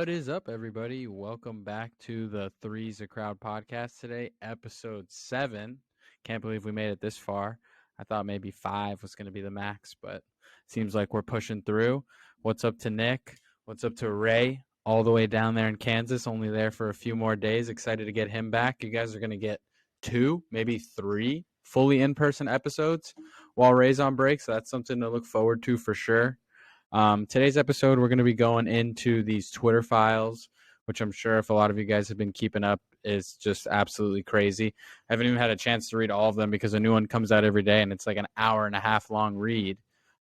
What is up, everybody? Welcome back to the Three's a Crowd podcast today, episode 7. Can't believe we made it this far. I thought maybe 5 was going to be the max, but seems like we're pushing through. What's up to Nick? What's up to Ray? All the way down there in Kansas, only there for a few more days. Excited to get him back. You guys are going to get 2, maybe 3 fully in-person episodes while Ray's on break, so that's something to look forward to for sure. Today's episode, we're going to be going into these Twitter files, which I'm sure if a lot of you guys have been keeping up, is just absolutely crazy. I haven't even had a chance to read all of them because a new one comes out every day, and it's like an hour and a half long read.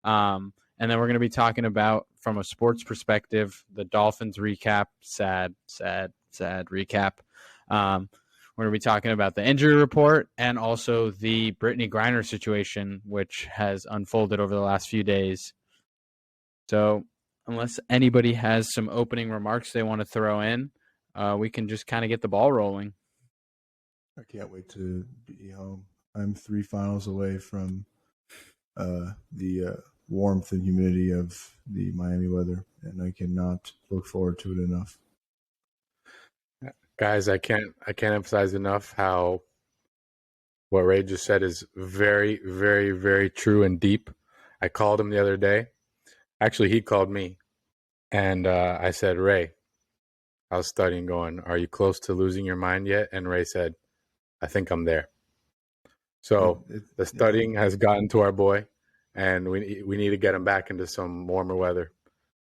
And then we're going to be talking about, from a sports perspective, the Dolphins recap. Sad recap. We're going to be talking about the injury report and also the Brittney Griner situation, which has unfolded over the last few days. So unless anybody has some opening remarks they want to throw in, we can just kind of get the ball rolling. I can't wait to be home. I'm 3 finals away from the warmth and humidity of the Miami weather, and I cannot look forward to it enough. Guys, I can't emphasize enough how what Ray just said is very, very, very true and deep. I called him the other day. Actually, he called me, and I said, Ray, I was studying going, are you close to losing your mind yet? And Ray said, I think I'm there. So the studying has gotten to our boy, and we need to get him back into some warmer weather.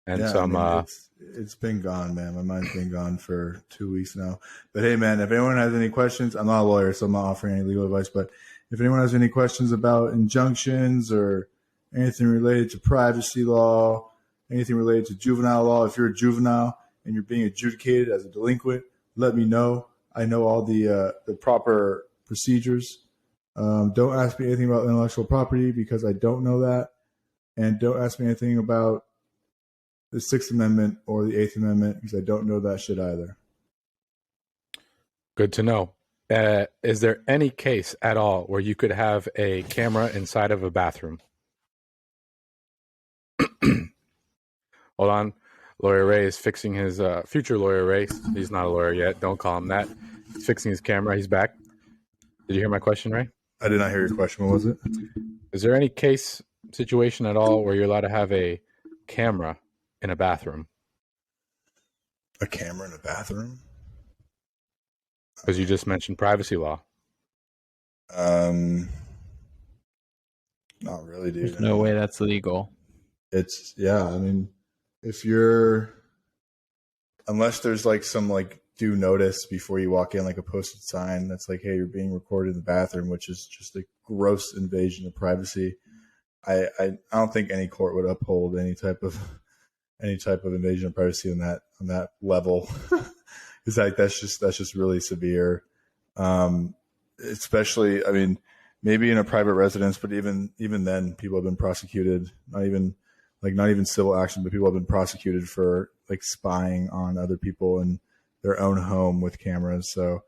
And it's been gone, man. My mind's been gone for 2 weeks now. But hey, man, if anyone has any questions, I'm not a lawyer, so I'm not offering any legal advice. But if anyone has any questions about injunctions or anything related to privacy law, anything related to juvenile law, if you're a juvenile and you're being adjudicated as a delinquent, let me know. I know all the proper procedures. Don't ask me anything about intellectual property because I don't know that. And don't ask me anything about the 6th Amendment or the 8th Amendment because I don't know that shit either. Good to know. Is there any case at all where you could have a camera inside of a bathroom? Hold on. Lawyer Ray is fixing his future lawyer Ray. He's not a lawyer yet. Don't call him that. He's fixing his camera. He's back. Did you hear my question, Ray? I did not hear your question. What was it? Is there any case situation at all where you're allowed to have a camera in a bathroom? A camera in a bathroom? Because you just mentioned privacy law. Not really, dude. There's no way that's legal. I mean, unless there's like some like due notice before you walk in, like a posted sign that's like, hey, you're being recorded in the bathroom, which is just a gross invasion of privacy. I don't think any court would uphold any type of invasion of privacy on that level. It's like that's just really severe. Especially, I mean, maybe in a private residence, but even then, people have been prosecuted. Not even civil action, but people have been prosecuted for like spying on other people in their own home with cameras. So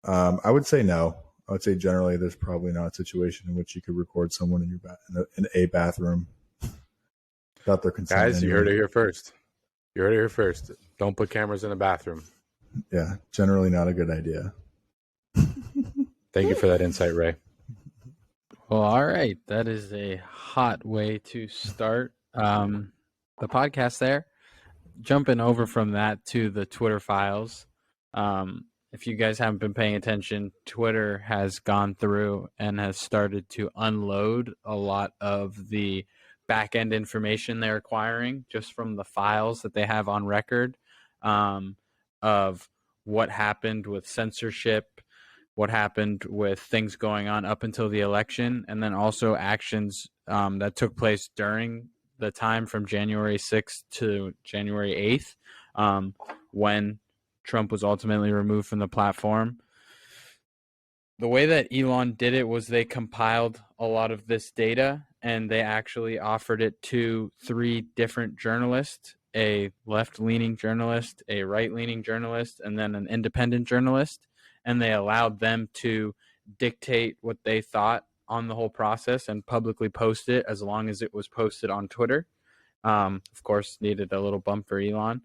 I would say no. I would say generally there's probably not a situation in which you could record someone in a bathroom without their consent. Guys, anyway. You heard it here first. Don't put cameras in a bathroom. Yeah, generally not a good idea. Thank you for that insight, Ray. Well, all right. That is a hot way to start the podcast there. Jumping over from that to the Twitter files. If you guys haven't been paying attention, Twitter has gone through and has started to unload a lot of the back-end information they're acquiring just from the files that they have on record of what happened with censorship, what happened with things going on up until the election, and then also actions that took place during the time from January 6th to January 8th when Trump was ultimately removed from the platform. The way that Elon did it was they compiled a lot of this data and they actually offered it to 3 different journalists, a left-leaning journalist, a right-leaning journalist, and then an independent journalist. And they allowed them to dictate what they thought on the whole process and publicly post it as long as it was posted on Twitter. Of course, needed a little bump for Elon.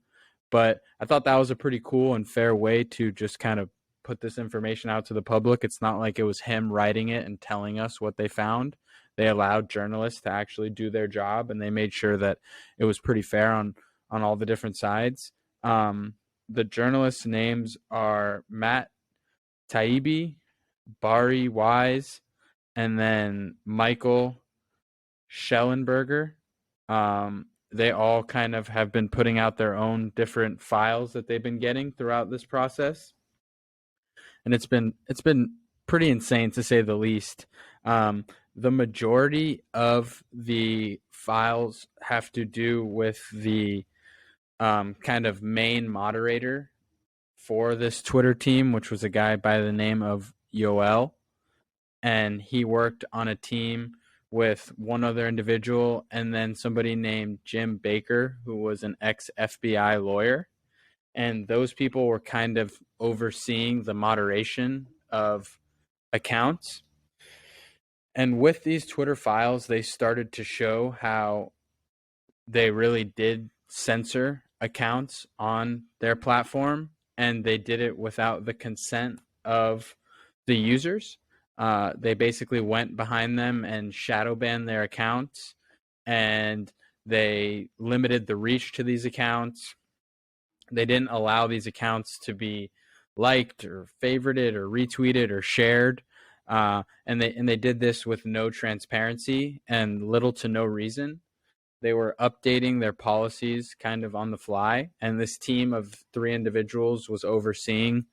But I thought that was a pretty cool and fair way to just kind of put this information out to the public. It's not like it was him writing it and telling us what they found. They allowed journalists to actually do their job, and they made sure that it was pretty fair on all the different sides. The journalists' names are Matt Taibbi, Bari Wise, and then Michael Schellenberger. They all kind of have been putting out their own different files that they've been getting throughout this process, and it's been pretty insane to say the least. The majority of the files have to do with the kind of main moderator for this Twitter team, which was a guy by the name of Yoel, and he worked on a team with one other individual and then somebody named Jim Baker, who was an ex-FBI lawyer. And those people were kind of overseeing the moderation of accounts. And with these Twitter files, they started to show how they really did censor accounts on their platform, and they did it without the consent of the users. They basically went behind them and shadow banned their accounts, and they limited the reach to these accounts. They didn't allow these accounts to be liked or favorited or retweeted or shared. And they did this with no transparency and little to no reason. They were updating their policies kind of on the fly, and this team of 3 individuals was overseeing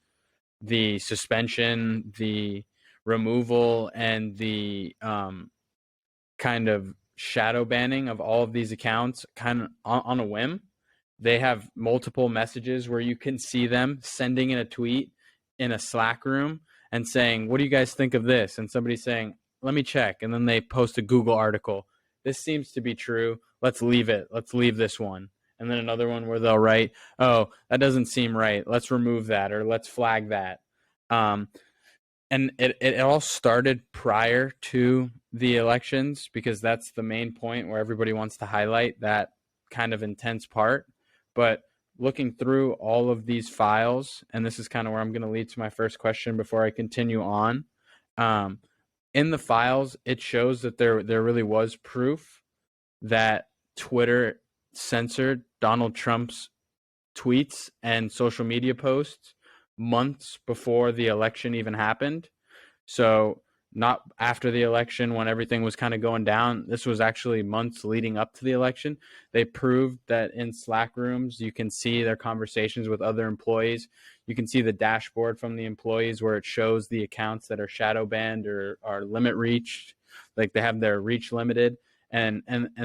the suspension, the removal, and the kind of shadow banning of all of these accounts kind of on a whim. They have multiple messages where you can see them sending in a tweet in a Slack room and saying, what do you guys think of this? And somebody saying, let me check. And then they post a Google article. This seems to be true. Let's leave it. Let's leave this one. And then another one where they'll write, oh, that doesn't seem right. Let's remove that, or let's flag that. And it all started prior to the elections, because that's the main point where everybody wants to highlight that kind of intense part. But looking through all of these files, and this is kind of where I'm going to lead to my first question before I continue on. In the files, it shows that there really was proof that Twitter censored Donald Trump's tweets and social media posts months before the election even happened. So not after the election when everything was kind of going down. This was actually months leading up to the election. They proved that in Slack rooms, you can see their conversations with other employees. You can see the dashboard from the employees where it shows the accounts that are shadow banned or are limit reached, like they have their reach limited. And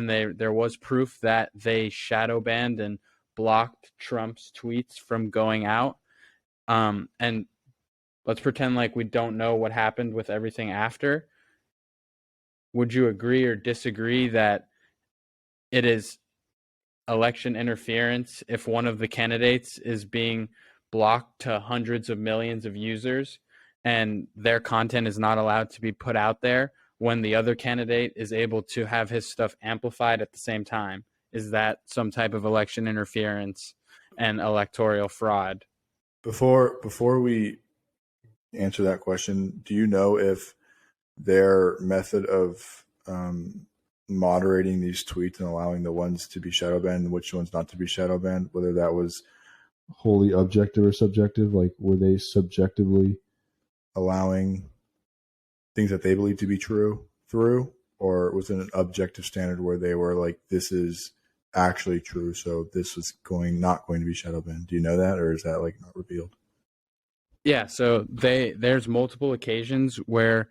there was proof that they shadow banned and blocked Trump's tweets from going out. And let's pretend like we don't know what happened with everything after. Would you agree or disagree that it is election interference if one of the candidates is being blocked to hundreds of millions of users and their content is not allowed to be put out there when the other candidate is able to have his stuff amplified at the same time? Is that some type of election interference and electoral fraud? Before we answer that question, do you know if their method of moderating these tweets and allowing the ones to be shadow banned and which ones not to be shadow banned, whether that was wholly objective or subjective? Like, were they subjectively allowing things that they believe to be true through, or was it an objective standard where they were like, this is actually true, so this was not going to be shadow banned? Do you know that, or is that like not revealed? Yeah, so there's multiple occasions where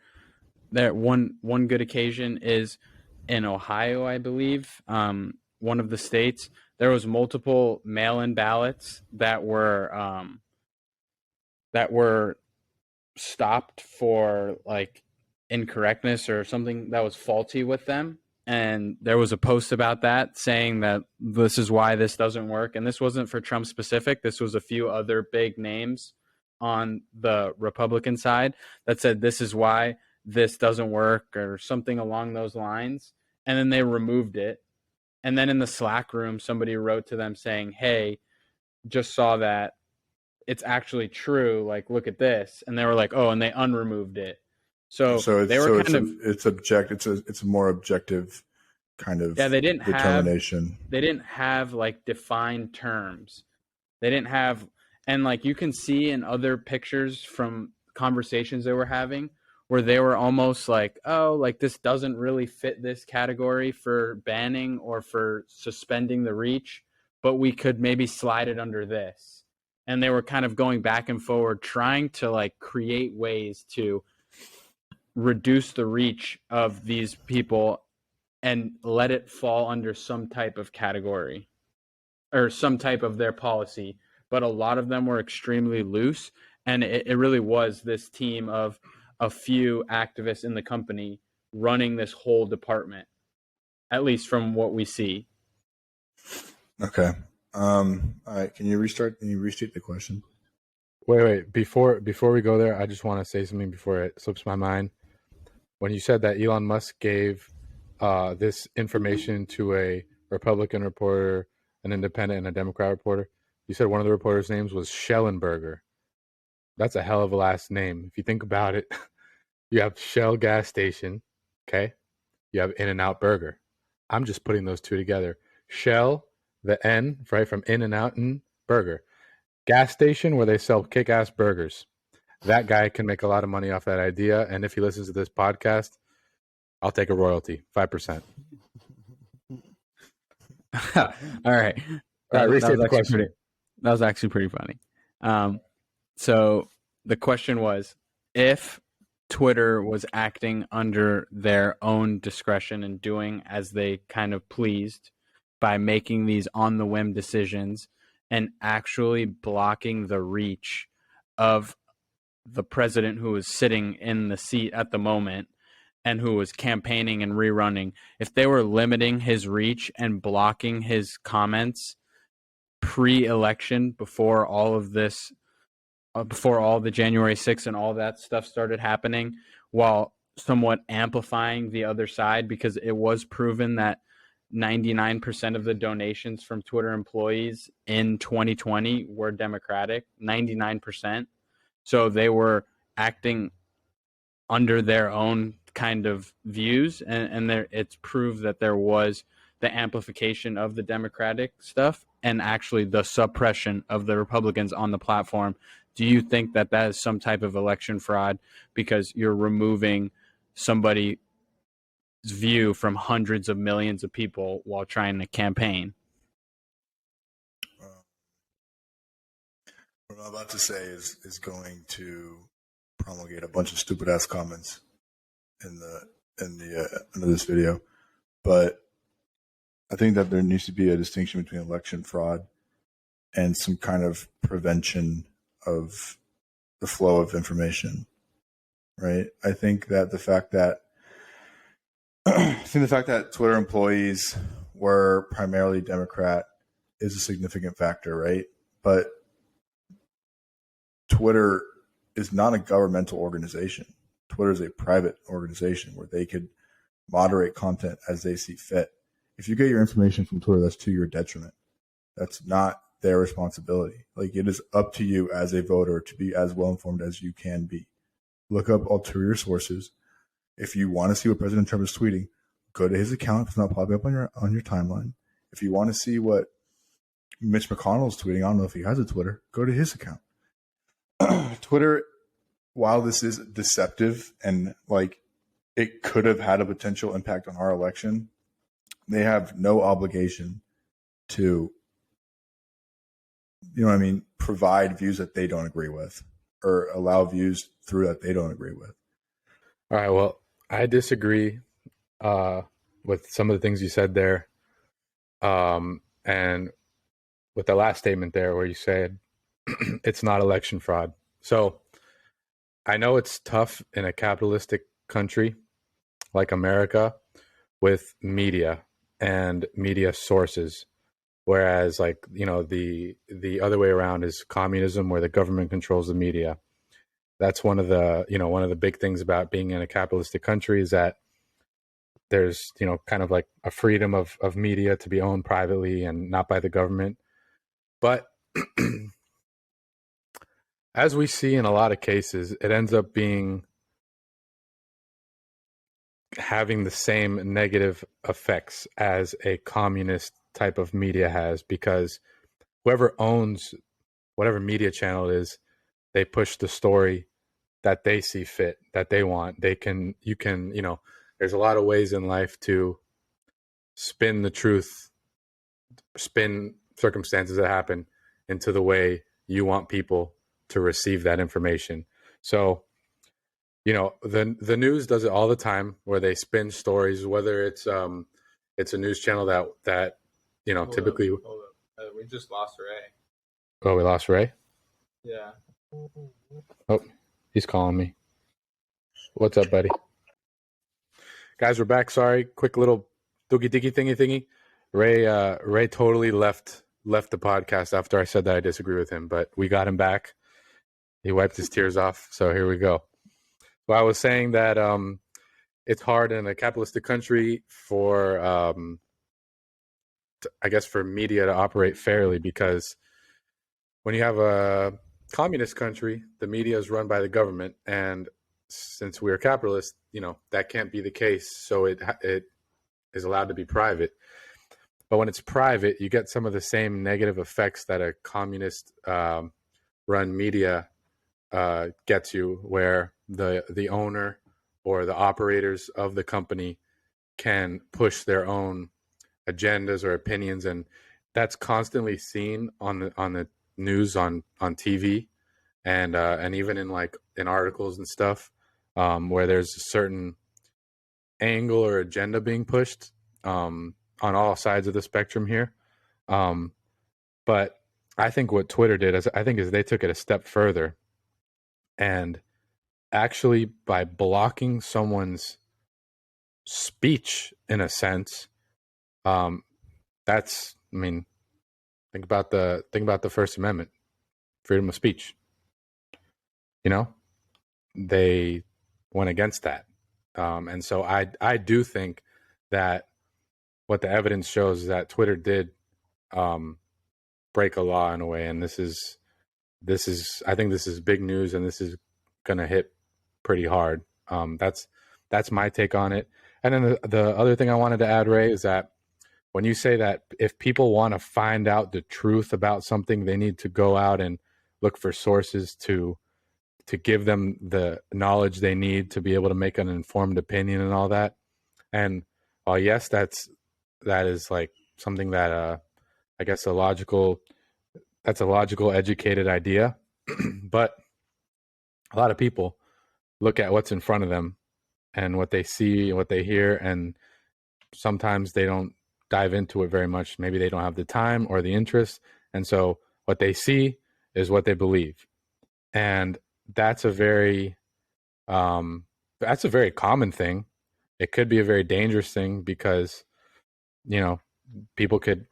that one good occasion is in Ohio, I believe, one of the states. There was multiple mail-in ballots that were stopped for like incorrectness or something that was faulty with them. And there was a post about that saying that this is why this doesn't work. And this wasn't for Trump specific. This was a few other big names on the Republican side that said this is why this doesn't work or something along those lines. And then they removed it. And then in the Slack room, somebody wrote to them saying, hey, just saw that it's actually true. Like, look at this. And they were like, oh, and they unremoved it. So they were it's a more objective kind of determination. They didn't have like defined terms. They didn't have, and like you can see in other pictures from conversations they were having where they were almost like, oh, like this doesn't really fit this category for banning or for suspending the reach, but we could maybe slide it under this. And they were kind of going back and forward, trying to like create ways to reduce the reach of these people and let it fall under some type of category or some type of their policy. But a lot of them were extremely loose. And it really was this team of a few activists in the company running this whole department, at least from what we see. Okay. All right. Can you restate the question? Wait. Before we go there, I just want to say something before it slips my mind. When you said that Elon Musk gave this information to a Republican reporter, an independent, and a Democrat reporter, you said one of the reporters' names was Schellenberger. That's a hell of a last name. If you think about it, you have Shell gas station, okay? You have In-N-Out Burger. I'm just putting those two together. Shell, the N, right, from In-N-Out and Burger. Gas station where they sell kick-ass burgers. That guy can make a lot of money off that idea. And if he listens to this podcast, I'll take a royalty, 5%. All right. That was actually pretty funny. So the question was, if Twitter was acting under their own discretion and doing as they kind of pleased by making these on-the-whim decisions and actually blocking the reach of the president who was sitting in the seat at the moment and who was campaigning and rerunning, if they were limiting his reach and blocking his comments pre-election before all of this, before all the January 6th and all that stuff started happening, while somewhat amplifying the other side, because it was proven that 99% of the donations from Twitter employees in 2020 were Democratic, 99%. So they were acting under their own kind of views, and it's proved that there was the amplification of the Democratic stuff and actually the suppression of the Republicans on the platform. Do you think that that is some type of election fraud because you're removing somebody's view from hundreds of millions of people while trying to campaign? What I'm about to say is going to promulgate a bunch of stupid ass comments in the end of this video, but I think that there needs to be a distinction between election fraud and some kind of prevention of the flow of information, right? I think that the fact that Twitter employees were primarily Democrat is a significant factor, right? But Twitter is not a governmental organization. Twitter is a private organization where they could moderate content as they see fit. If you get your information from Twitter, that's to your detriment. That's not their responsibility. Like, it is up to you as a voter to be as well informed as you can be. Look up ulterior sources. If you want to see what President Trump is tweeting, go to his account. If it's not popping up on your timeline. If you want to see what Mitch McConnell is tweeting, I don't know if he has a Twitter, go to his account. Twitter, while this is deceptive and like it could have had a potential impact on our election, they have no obligation to, you know what I mean, provide views that they don't agree with or allow views through that they don't agree with. All right. Well, I disagree with some of the things you said there. And with the last statement there where you said it's not election fraud. So I know it's tough in a capitalistic country like America with media and media sources. Whereas, like, you know, the other way around is communism, where the government controls the media. That's one of the big things about being in a capitalistic country is that there's, you know, kind of like a freedom of media to be owned privately and not by the government. But as we see in a lot of cases, it ends up having the same negative effects as a communist type of media has, because whoever owns whatever media channel it is, they push the story that they see fit, that they want. There's a lot of ways in life to spin the truth, spin circumstances that happen into the way you want people to receive that information. So, the news does it all the time, where they spin stories, whether it's a news channel that typically. Hold up. We just lost Ray. Oh, we lost Ray? Yeah. Oh, he's calling me. What's up, buddy? Guys, we're back. Sorry, quick little doogie diggy thingy. Ray totally left the podcast after I said that I disagree with him, but we got him back. He wiped his tears off, so here we go. Well, I was saying that it's hard in a capitalistic country for for media to operate fairly, because when you have a communist country, the media is run by the government, and since we are capitalist, that can't be the case. So it is allowed to be private. But when it's private, you get some of the same negative effects that a communist run media gets you, where the owner or the operators of the company can push their own agendas or opinions, and that's constantly seen on the news, on TV, and even in articles and stuff, where there's a certain angle or agenda being pushed on all sides of the spectrum here. But I think what Twitter did is they took it a step further, and actually, by blocking someone's speech, in a sense, that's, think about the First Amendment, freedom of speech. They went against that, and so I do think that what the evidence shows is that Twitter did break a law in a way, and this is I think this is big news, and this is gonna hit pretty hard. That's my take on it. And then the other thing I wanted to add, Ray, is that when you say that if people want to find out the truth about something, they need to go out and look for sources to give them the knowledge they need to be able to make an informed opinion and all that. And yes, that is like something that I guess that's a logical, educated idea. But a lot of people look at what's in front of them and what they see and what they hear, and sometimes they don't dive into it very much. Maybe they don't have the time or the interest, and so what they see is what they believe. And that's a very common thing. It could be a very dangerous thing, because people could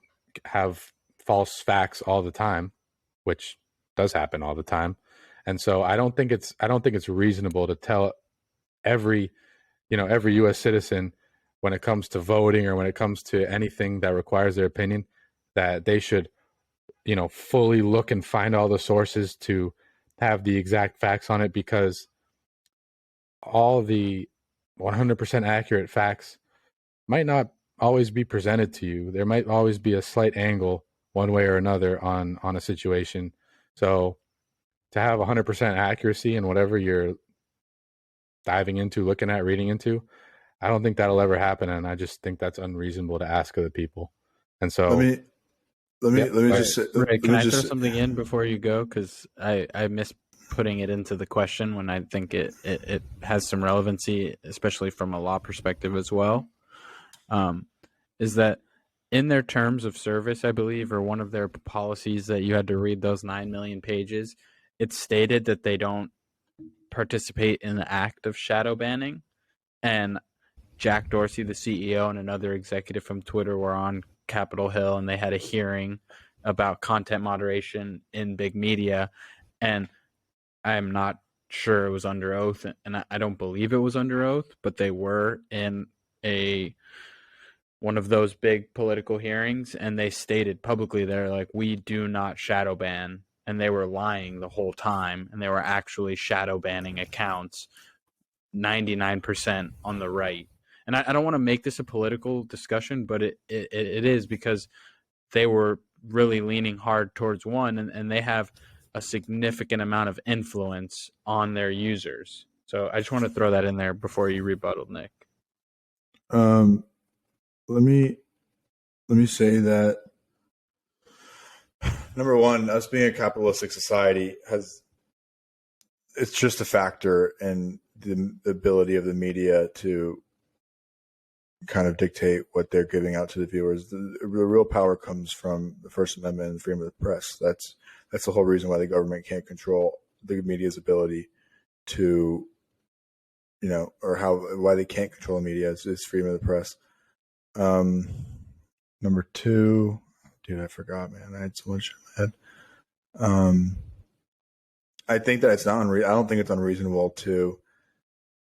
have false facts all the time, which does happen all the time. And so I don't think it's reasonable to tell every US citizen, when it comes to voting or when it comes to anything that requires their opinion, that they should fully look and find all the sources to have the exact facts on it, because all the 100% accurate facts might not always be presented to you. There might always be a slight angle one way or another on a situation. So to have 100% accuracy in whatever you're diving into, looking at, reading into, I don't think that'll ever happen, and I just think that's unreasonable to ask of the people. And so let me just say, Ray, can I throw something in before you go? Because I miss putting it into the question when I think it has some relevancy, especially from a law perspective as well. Is that in their terms of service, I believe, or one of their policies that you had to read those 9 million pages, it stated that they don't participate in the act of shadow banning. And Jack Dorsey, the CEO, and another executive from Twitter were on Capitol Hill, and they had a hearing about content moderation in big media. And I'm not sure it was under oath, and I don't believe it was under oath, but they were in a one of those big political hearings, and they stated publicly, they're like, we do not shadow ban, and they were lying the whole time, and they were actually shadow banning accounts 99% on the right. And I don't want to make this a political discussion, but it is, because they were really leaning hard towards one, and they have a significant amount of influence on their users. So I just want to throw that in there before you rebuttal, Nick. Let me say that, number one, us being a capitalistic society it's just a factor in the ability of the media to kind of dictate what they're giving out to the viewers. The real power comes from the First Amendment and freedom of the press. That's the whole reason why the government can't control the media's ability to, why they can't control the media is freedom of the press. Number two, dude, I forgot, man. I had so much in my head. I think that I don't think it's unreasonable to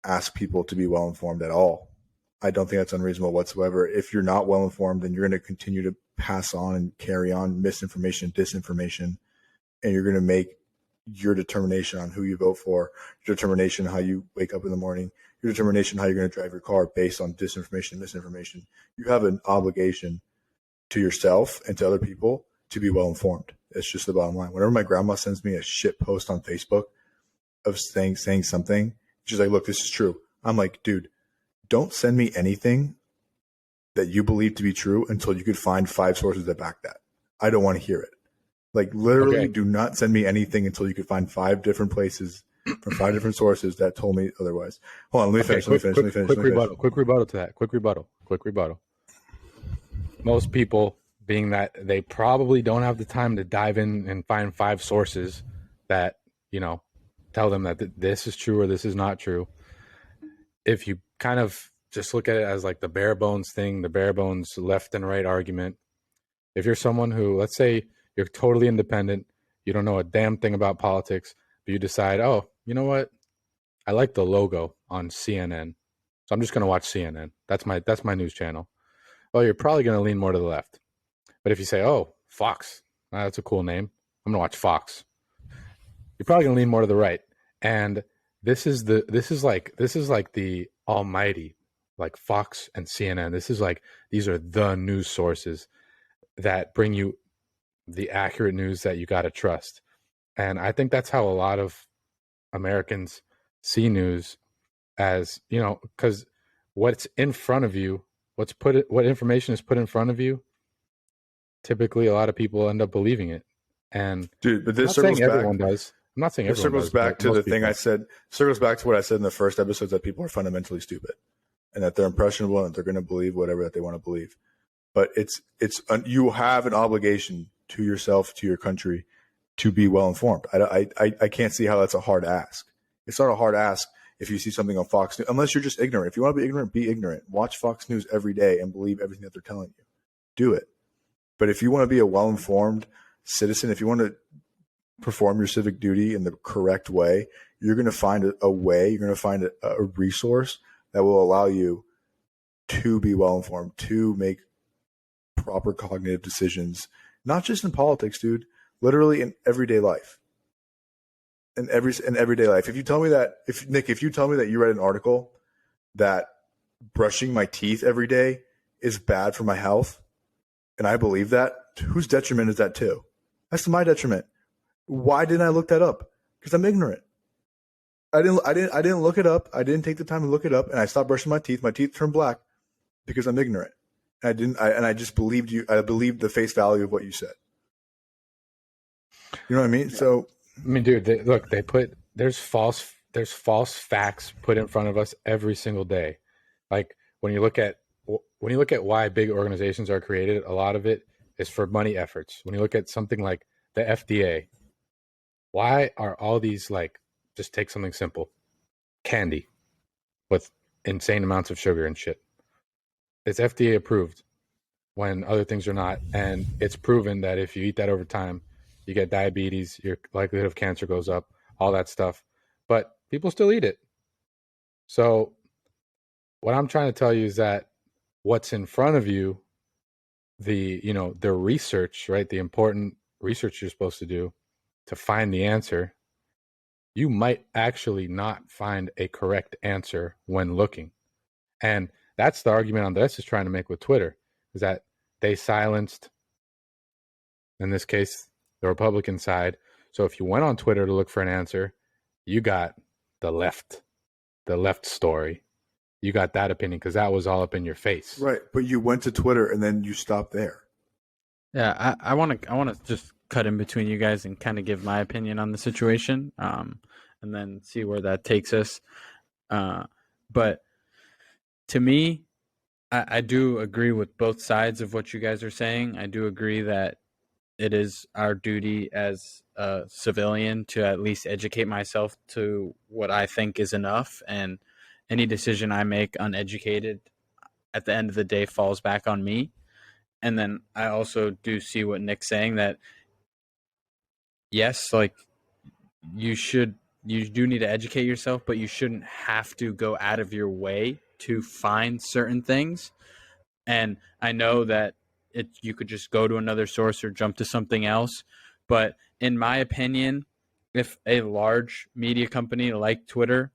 ask people to be well informed at all. I don't think that's unreasonable whatsoever. If you're not well informed, then you're going to continue to pass on and carry on misinformation, disinformation, and you're going to make your determination on who you vote for, your determination how you wake up in the morning, your determination how you're going to drive your car based on disinformation, misinformation. You have an obligation to yourself and to other people to be well informed. It's just the bottom line. Whenever my grandma sends me a shit post on Facebook of saying something, she's like, look, this is true. I'm like, dude, don't send me anything that you believe to be true until you could find 5 sources that back that. I don't want to hear it. Like, literally, do not send me anything until you could find 5 different places from 5 different sources that told me otherwise. Hold on, let me finish. Quick rebuttal to that. Quick rebuttal. Most people, being that they probably don't have the time to dive in and find 5 sources that, tell them that this is true or this is not true. If you kind of just look at it as like the bare bones thing, the bare bones left and right argument, if you're someone who, let's say you're totally independent, you don't know a damn thing about politics, but you decide, oh, you know what? I like the logo on CNN, so I'm just going to watch CNN. That's my news channel. Well, you're probably going to lean more to the left. But if you say, oh, Fox, that's a cool name, I'm going to watch Fox, you're probably going to lean more to the right. And this is like the almighty, like Fox and CNN. This is like, these are the news sources that bring you the accurate news that you got to trust. And I think that's how a lot of Americans see news, as, because what's in front of you, what information is put in front of you, typically a lot of people end up believing it. And dude, but this circles back. Everyone does. I'm not saying everyone circles does, back to the thing I said. Circles back to what I said in the first episode, that people are fundamentally stupid, and that they're impressionable, and that they're going to believe whatever that they want to believe. But you have an obligation to yourself, to your country, to be well informed. I can't see how that's a hard ask. It's not a hard ask if you see something on Fox News, unless you're just ignorant. If you want to be ignorant, be ignorant. Watch Fox News every day and believe everything that they're telling you. Do it. But if you want to be a well-informed citizen, if you want to perform your civic duty in the correct way, you're going to find a way, you're going to find a resource that will allow you to be well-informed, to make proper cognitive decisions, not just in politics, dude, literally in everyday life. In everyday life. If you tell me that, if you tell me that you read an article that brushing my teeth every day is bad for my health, and I believe that, whose detriment is that to? That's to my detriment. Why didn't I look that up? Because I'm ignorant. I didn't look it up. I didn't take the time to look it up, and I stopped brushing my teeth. My teeth turned black because I'm ignorant. I just believed you. I believed the face value of what you said. You know what I mean? So, I mean, dude, there's false facts put in front of us every single day. Like when you look at why big organizations are created, a lot of it is for money efforts. When you look at something like the FDA, why are all these, like, just take something simple, candy with insane amounts of sugar and shit. It's FDA approved when other things are not. And it's proven that if you eat that over time, you get diabetes, your likelihood of cancer goes up, all that stuff. But people still eat it. So what I'm trying to tell you is that what's in front of you, the research, right? The important research you're supposed to do to find the answer, you might actually not find a correct answer when looking. And that's the argument Andres is trying to make with Twitter, is that they silenced, in this case, the Republican side. So if you went on Twitter to look for an answer, you got the left story. You got that opinion because that was all up in your face. Right. But you went to Twitter and then you stopped there. Yeah, I want to just cut in between you guys and kind of give my opinion on the situation, and then see where that takes us. But to me, I do agree with both sides of what you guys are saying. I do agree that it is our duty as a civilian to at least educate myself to what I think is enough, and any decision I make uneducated at the end of the day falls back on me. And then I also do see what Nick's saying, that yes, like you do need to educate yourself, but you shouldn't have to go out of your way to find certain things. And I know that you could just go to another source or jump to something else, but in my opinion, if a large media company like Twitter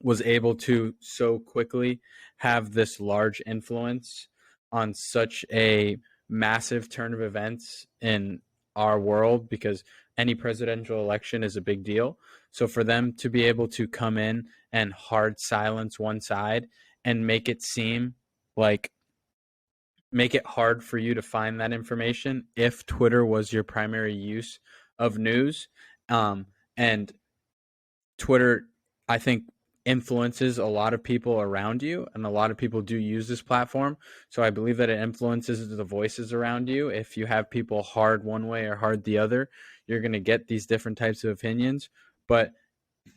was able to so quickly have this large influence on such a massive turn of events in our world, because any presidential election is a big deal. So for them to be able to come in and hard silence one side and make it seem like, make it hard for you to find that information if Twitter was your primary use of news. And Twitter, I think, influences a lot of people around you, and a lot of people do use this platform. So I believe that it influences the voices around you. If you have people hard one way or hard the other, you're going to get these different types of opinions. But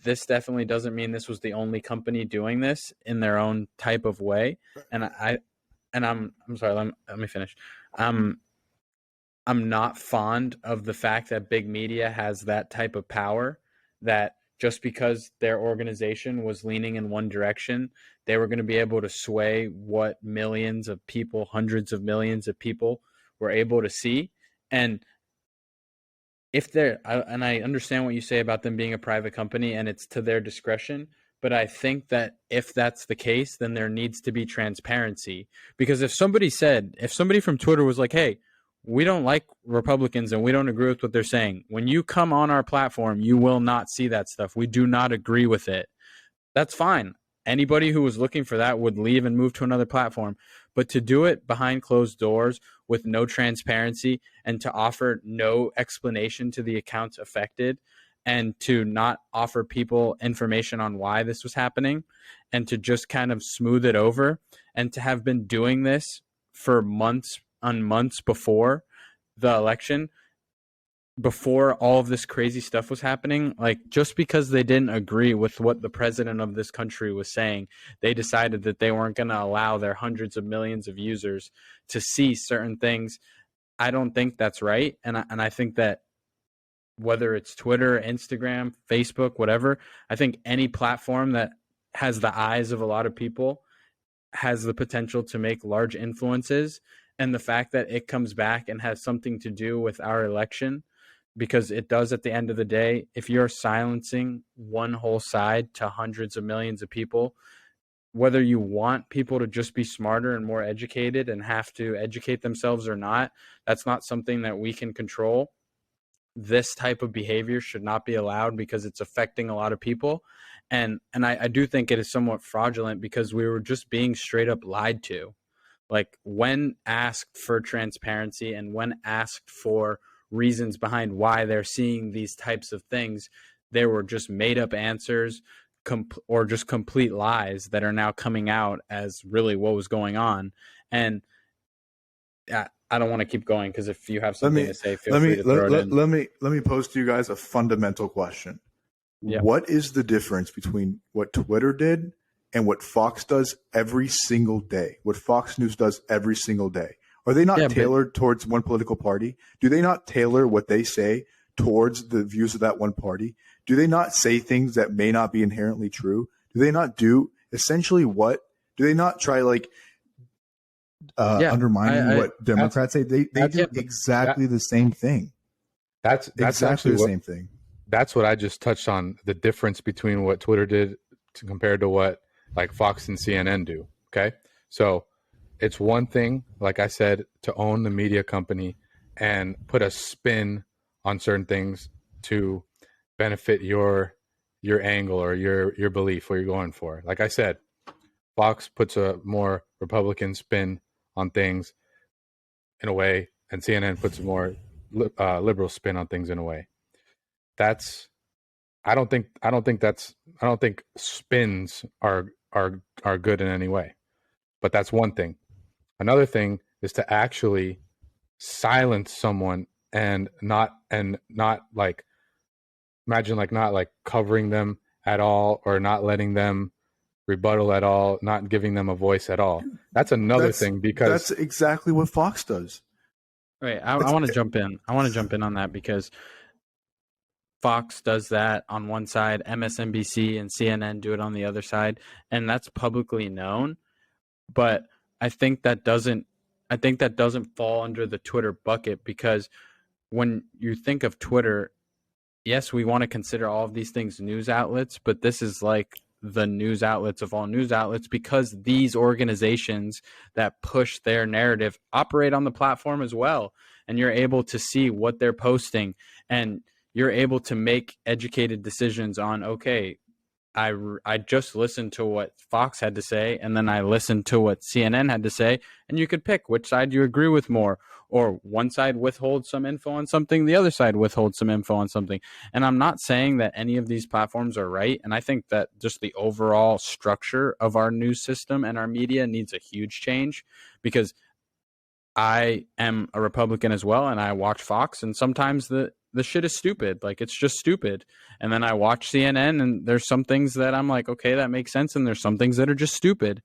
this definitely doesn't mean this was the only company doing this in their own type of way. And I'm sorry, let me finish. I'm not fond of the fact that big media has that type of power, that just because their organization was leaning in one direction, they were going to be able to sway what millions of people, hundreds of millions of people were able to see. And if and I understand what you say about them being a private company and it's to their discretion, but I think that if that's the case, then there needs to be transparency. Because if somebody from Twitter was like, hey, we don't like Republicans and we don't agree with what they're saying, when you come on our platform, you will not see that stuff. We do not agree with it. That's fine. Anybody who was looking for that would leave and move to another platform. But to do it behind closed doors with no transparency, and to offer no explanation to the accounts affected, and to not offer people information on why this was happening, and to just kind of smooth it over, and to have been doing this for months on months before the election, before all of this crazy stuff was happening, like just because they didn't agree with what the president of this country was saying, they decided that they weren't going to allow their hundreds of millions of users to see certain things. I don't think that's right. And I think that whether it's Twitter, Instagram, Facebook, whatever, I think any platform that has the eyes of a lot of people has the potential to make large influences. And the fact that it comes back and has something to do with our election, because it does at the end of the day, if you're silencing one whole side to hundreds of millions of people, whether you want people to just be smarter and more educated and have to educate themselves or not, that's not something that we can control. This type of behavior should not be allowed because it's affecting a lot of people. And I do think it is somewhat fraudulent because we were just being straight up lied to. Like, when asked for transparency and when asked for reasons behind why they're seeing these types of things, they were just made up answers or just complete lies that are now coming out as really what was going on. And I don't want to keep going, because if you have something to say, feel free to throw it in. Let me pose to you guys a fundamental question. Yeah. What is the difference between what Twitter did and what Fox does every single day? What Fox News does every single day? Are they not tailored towards one political party? Do they not tailor what they say towards the views of that one party? Do they not say things that may not be inherently true? Do they not do essentially what? Do they not try, like, undermining what Democrats say. They do exactly the same thing. That's exactly actually the same thing. That's what I just touched on, the difference between what Twitter did compared to what like Fox and CNN do. Okay. So it's one thing, like I said, to own the media company and put a spin on certain things to benefit your angle or your belief, what you're going for. Like I said, Fox puts a more Republican spin on things in a way, and CNN puts a more liberal spin on things in a way. That's I don't think spins are good in any way. But that's one thing. Another thing is to actually silence someone and not like imagine like not like covering them at all or not letting them rebuttal at all, not giving them a voice at all. That's another thing, because that's exactly what Fox does. Wait, I want to jump in. I want to jump in on that because Fox does that on one side, MSNBC and CNN do it on the other side, and that's publicly known. But I think that doesn't fall under the Twitter bucket, because when you think of Twitter, yes, we want to consider all of these things news outlets, but this is like the news outlets of all news outlets, because these organizations that push their narrative operate on the platform as well, and you're able to see what they're posting, and you're able to make educated decisions on, okay, I just listened to what Fox had to say, and then I listened to what CNN had to say, and you could pick which side you agree with more, or one side withholds some info on something, the other side withholds some info on something. And I'm not saying that any of these platforms are right, and I think that just the overall structure of our news system and our media needs a huge change, because I am a Republican as well, and I watch Fox, and sometimes the shit is stupid. Like, it's just stupid. And then I watch CNN, and there's some things that I'm like, okay, that makes sense, and there's some things that are just stupid.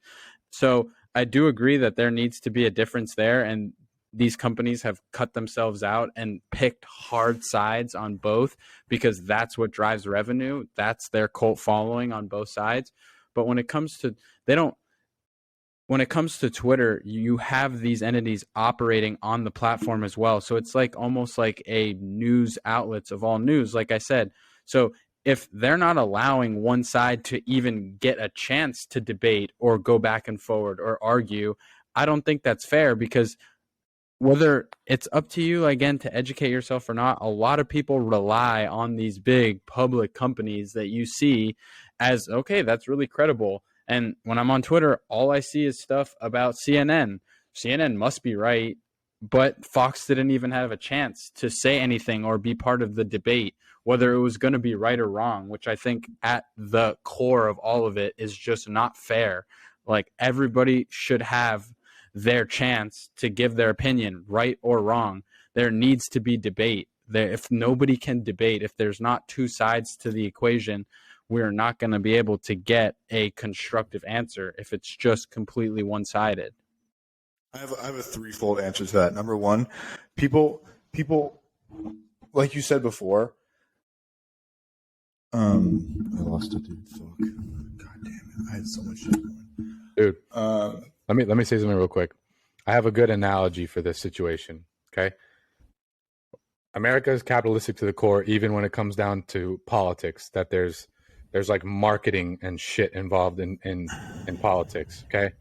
So I do agree that there needs to be a difference there, and these companies have cut themselves out and picked hard sides on both, because that's what drives revenue. That's their cult following on both sides. But when it comes to Twitter, you have these entities operating on the platform as well. So it's like almost like a news outlets of all news, like I said. So if they're not allowing one side to even get a chance to debate or go back and forward or argue, I don't think that's fair, because whether it's up to you, again, to educate yourself or not, a lot of people rely on these big public companies that you see as, okay, that's really credible. And when I'm on Twitter, all I see is stuff about CNN. CNN must be right, but Fox didn't even have a chance to say anything or be part of the debate, whether it was going to be right or wrong, which I think at the core of all of it is just not fair. Like, everybody should have their chance to give their opinion, right or wrong. There needs to be debate. If nobody can debate, if there's not two sides to the equation, we're not going to be able to get a constructive answer if it's just completely one-sided. I have a threefold answer to that. Number one, people, like you said before. I lost it, dude. Fuck. God damn it! I had so much shit going. Dude, let me say something real quick. I have a good analogy for this situation. Okay, America is capitalistic to the core, even when it comes down to politics. That there's like marketing and shit involved in politics. Okay,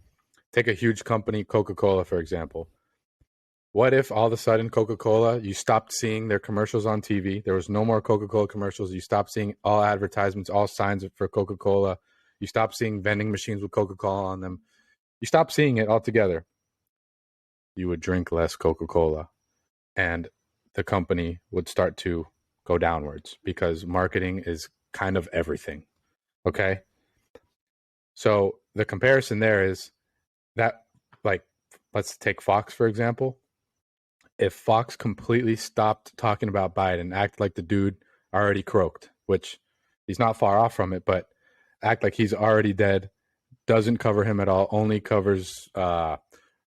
take a huge company, Coca-Cola, for example. What if all of a sudden Coca-Cola, you stopped seeing their commercials on TV? There was no more Coca-Cola commercials. You stopped seeing all advertisements, all signs for Coca-Cola. You stopped seeing vending machines with Coca-Cola on them. You stopped seeing it altogether. You would drink less Coca-Cola, and the company would start to go downwards, because marketing is kind of everything. Okay? So the comparison there is that, like, let's take Fox, for example. If Fox completely stopped talking about Biden, act like the dude already croaked, which he's not far off from it, but act like he's already dead, doesn't cover him at all, only covers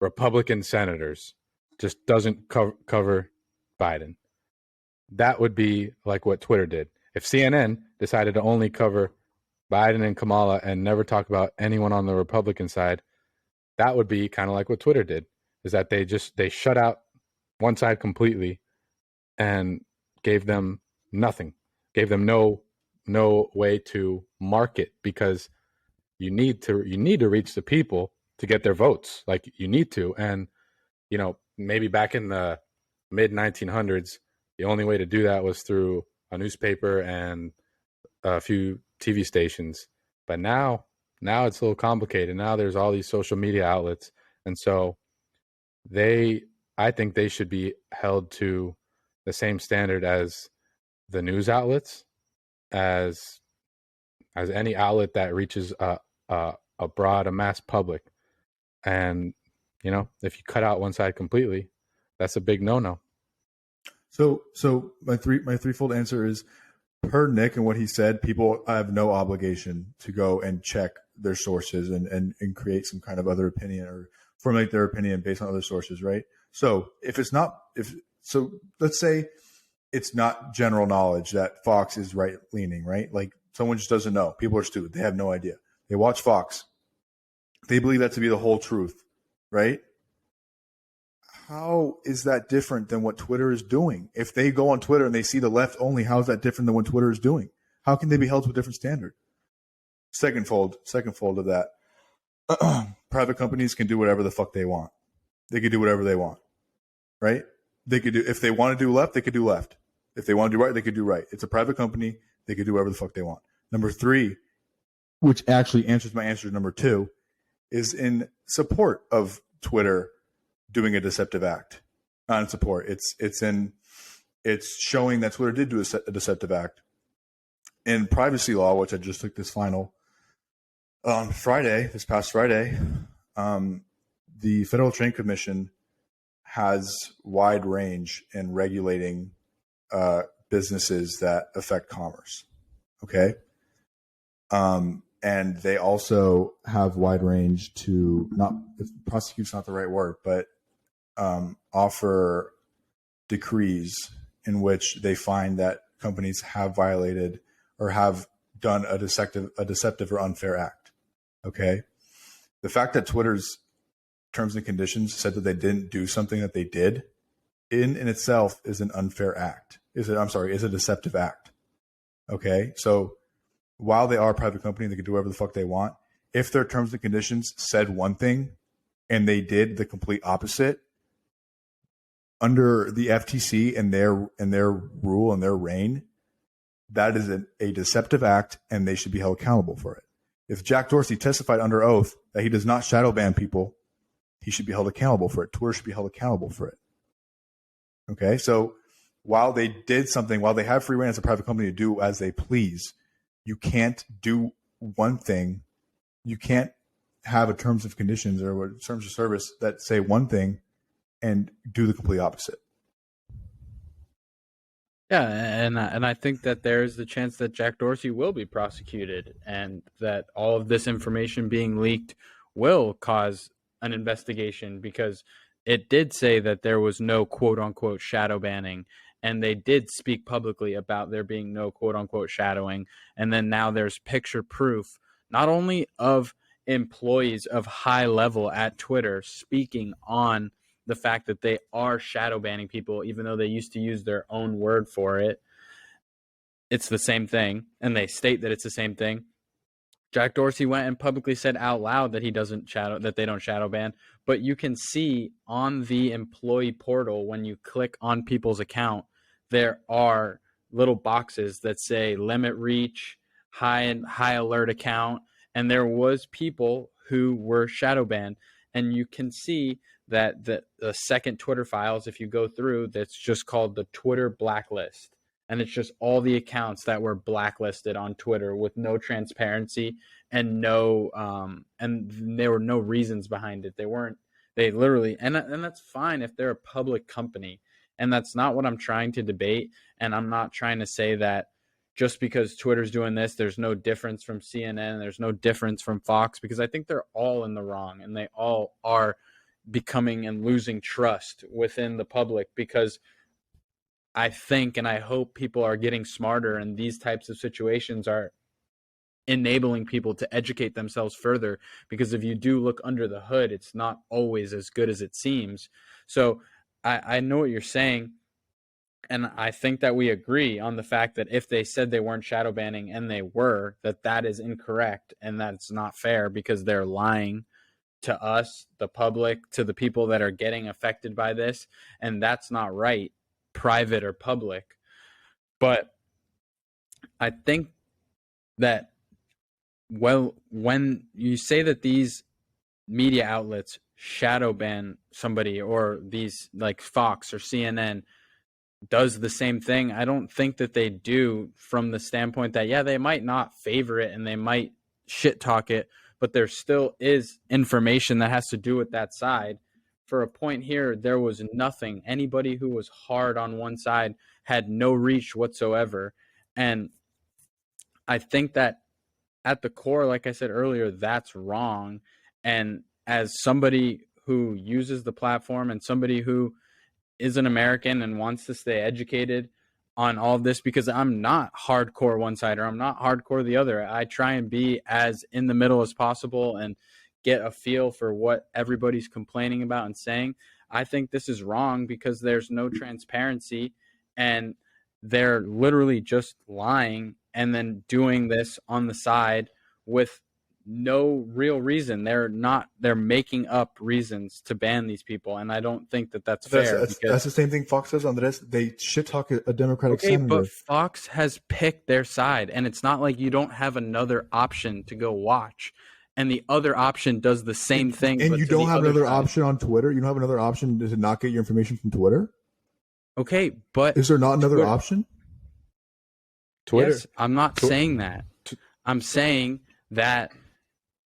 Republican senators, just doesn't cover Biden. That would be like what Twitter did. If CNN decided to only cover Biden and Kamala and never talk about anyone on the Republican side, that would be kind of like what Twitter did. is that they shut out one side completely and gave them nothing, gave them no way to market, because you need to reach the people to get their votes. Like, you need to. And maybe back in the mid 1900s, the only way to do that was through a newspaper and a few TV stations. But now it's a little complicated. Now there's all these social media outlets, and so I think they should be held to the same standard as the news outlets, as any outlet that reaches a broad, a mass public. And if you cut out one side completely, that's a big no. So my threefold answer is, per Nick and what he said, people have no obligation to go and check their sources and create some kind of other opinion or formulate their opinion based on other sources, right? So let's say it's not general knowledge that Fox is right leaning, right? Like, someone just doesn't know. People are stupid. They have no idea. They watch Fox. They believe that to be the whole truth, right? How is that different than what Twitter is doing? If they go on Twitter and they see the left only, how is that different than what Twitter is doing? How can they be held to a different standard? Second fold of that. Private companies can do whatever the fuck they want. They can do whatever they want, right? They could do, if they want to do left, they could do left. If they want to do right, they could do right. It's a private company. They could do whatever the fuck they want. Number 3, which actually answers my answer to number 2, is in support of Twitter doing a deceptive act. Not in support. It's showing that Twitter did do a deceptive act. In privacy law, which I just took this final on Friday, this past Friday, the Federal Trade Commission has wide range in regulating businesses that affect commerce. Okay. And they also have wide range to prosecute's not the right word, but offer decrees in which they find that companies have violated or have done a deceptive or unfair act. Okay. The fact that Twitter's terms and conditions said that they didn't do something that they did in itself is an unfair act. Is a deceptive act. Okay. So while they are a private company, they can do whatever the fuck they want. If their terms and conditions said one thing and they did the complete opposite, under the FTC and their rule and their reign, that is a deceptive act, and they should be held accountable for it. If Jack Dorsey testified under oath that he does not shadow ban people, he should be held accountable for it. Twitter should be held accountable for it. Okay, so while they did something, while they have free reign as a private company to do as they please, you can't do one thing. You can't have a terms of conditions or terms of service that say one thing and do the complete opposite. Yeah, and I think that there's the chance that Jack Dorsey will be prosecuted, and that all of this information being leaked will cause an investigation, because it did say that there was no quote-unquote shadow banning, and they did speak publicly about there being no quote-unquote shadowing, and then now there's picture proof, not only of employees of high level at Twitter speaking on the fact that they are shadow banning people, even though they used to use their own word for it. It's the same thing, and they state that it's the same thing. Jack Dorsey went and publicly said out loud that they don't shadow ban, but you can see on the employee portal, when you click on people's account, there are little boxes that say limit reach, high alert account, and there was people who were shadow banned, and you can see that the second Twitter files, if you go through, that's just called the Twitter blacklist. And it's just all the accounts that were blacklisted on Twitter with no transparency and and there were no reasons behind it. They literally, and that's fine if they're a public company. And that's not what I'm trying to debate. And I'm not trying to say that just because Twitter's doing this, there's no difference from CNN, there's no difference from Fox, because I think they're all in the wrong, and they all are becoming and losing trust within the public, because I think and I hope people are getting smarter, and these types of situations are enabling people to educate themselves further, because if you do look under the hood, it's not always as good as it seems. So I know what you're saying, and I think that we agree on the fact that if they said they weren't shadow banning and they were, that is incorrect and that's not fair, because they're lying to us, the public, to the people that are getting affected by this, and that's not right, private or public. But I think that, well, when you say that these media outlets shadow ban somebody, or these like Fox or CNN does the same thing, I don't think that they do, from the standpoint that, yeah, they might not favor it and they might shit talk it, but there still is information that has to do with that side. For a point here, there was nothing. Anybody who was hard on one side had no reach whatsoever. And I think that at the core, like I said earlier, that's wrong. And as somebody who uses the platform and somebody who is an American and wants to stay educated on all of this, because I'm not hardcore one side or I'm not hardcore the other. I try and be as in the middle as possible and get a feel for what everybody's complaining about and saying. I think this is wrong because there's no transparency, and they're literally just lying and then doing this on the side with no real reason. They're making up reasons to ban these people, and I don't think that that's fair. That's the same thing Fox does on this. They shit talk a Democratic senator. But Fox has picked their side, and it's not like you don't have another option to go watch, and the other option does the same thing. And you don't have another option on Twitter. You don't have another option to not get your information from Twitter. Okay, but is there not another option? Twitter. Yes, I'm not saying that. I'm saying that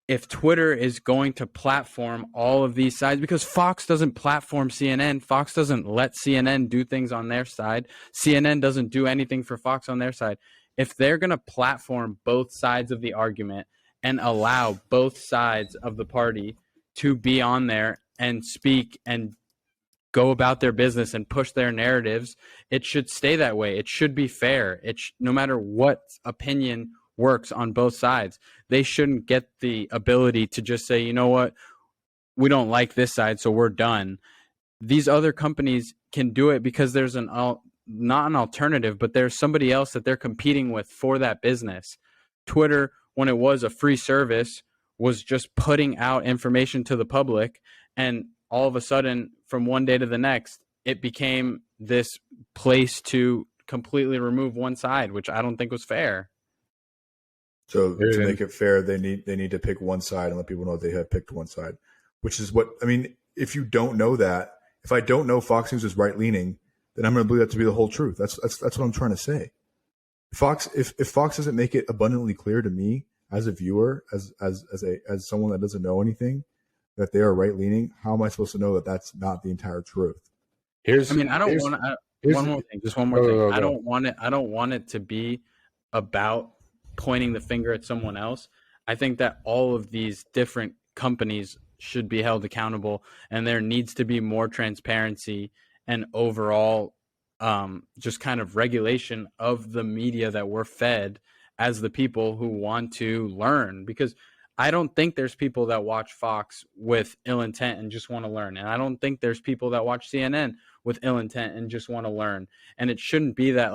if Twitter is going to platform all of these sides, because Fox doesn't platform CNN, Fox doesn't let CNN do things on their side, CNN doesn't do anything for Fox on their side. If they're going to platform both sides of the argument and allow both sides of the party to be on there and speak and go about their business and push their narratives, it should stay that way. It should be fair. No matter what opinion works on both sides, they shouldn't get the ability to just say, you know what, we don't like this side, so we're done. These other companies can do it because there's not an alternative, but there's somebody else that they're competing with for that business. Twitter, when it was a free service, was just putting out information to the public, and all of a sudden, from one day to the next, it became this place to completely remove one side, which I don't think was fair. So to make it fair, they need to pick one side and let people know they have picked one side, which is what I mean. If you don't know that, if I don't know Fox News is right leaning, then I'm going to believe that to be the whole truth. That's what I'm trying to say. If Fox doesn't make it abundantly clear to me as a viewer, as someone that doesn't know anything, that they are right leaning, how am I supposed to know that that's not the entire truth? One more thing. I don't want it to be about pointing the finger at someone else. I think that all of these different companies should be held accountable, and there needs to be more transparency and overall just kind of regulation of the media that we're fed as the people who want to learn. Because I don't think there's people that watch Fox with ill intent and just want to learn. And I don't think there's people that watch CNN with ill intent and just want to learn. And it shouldn't be that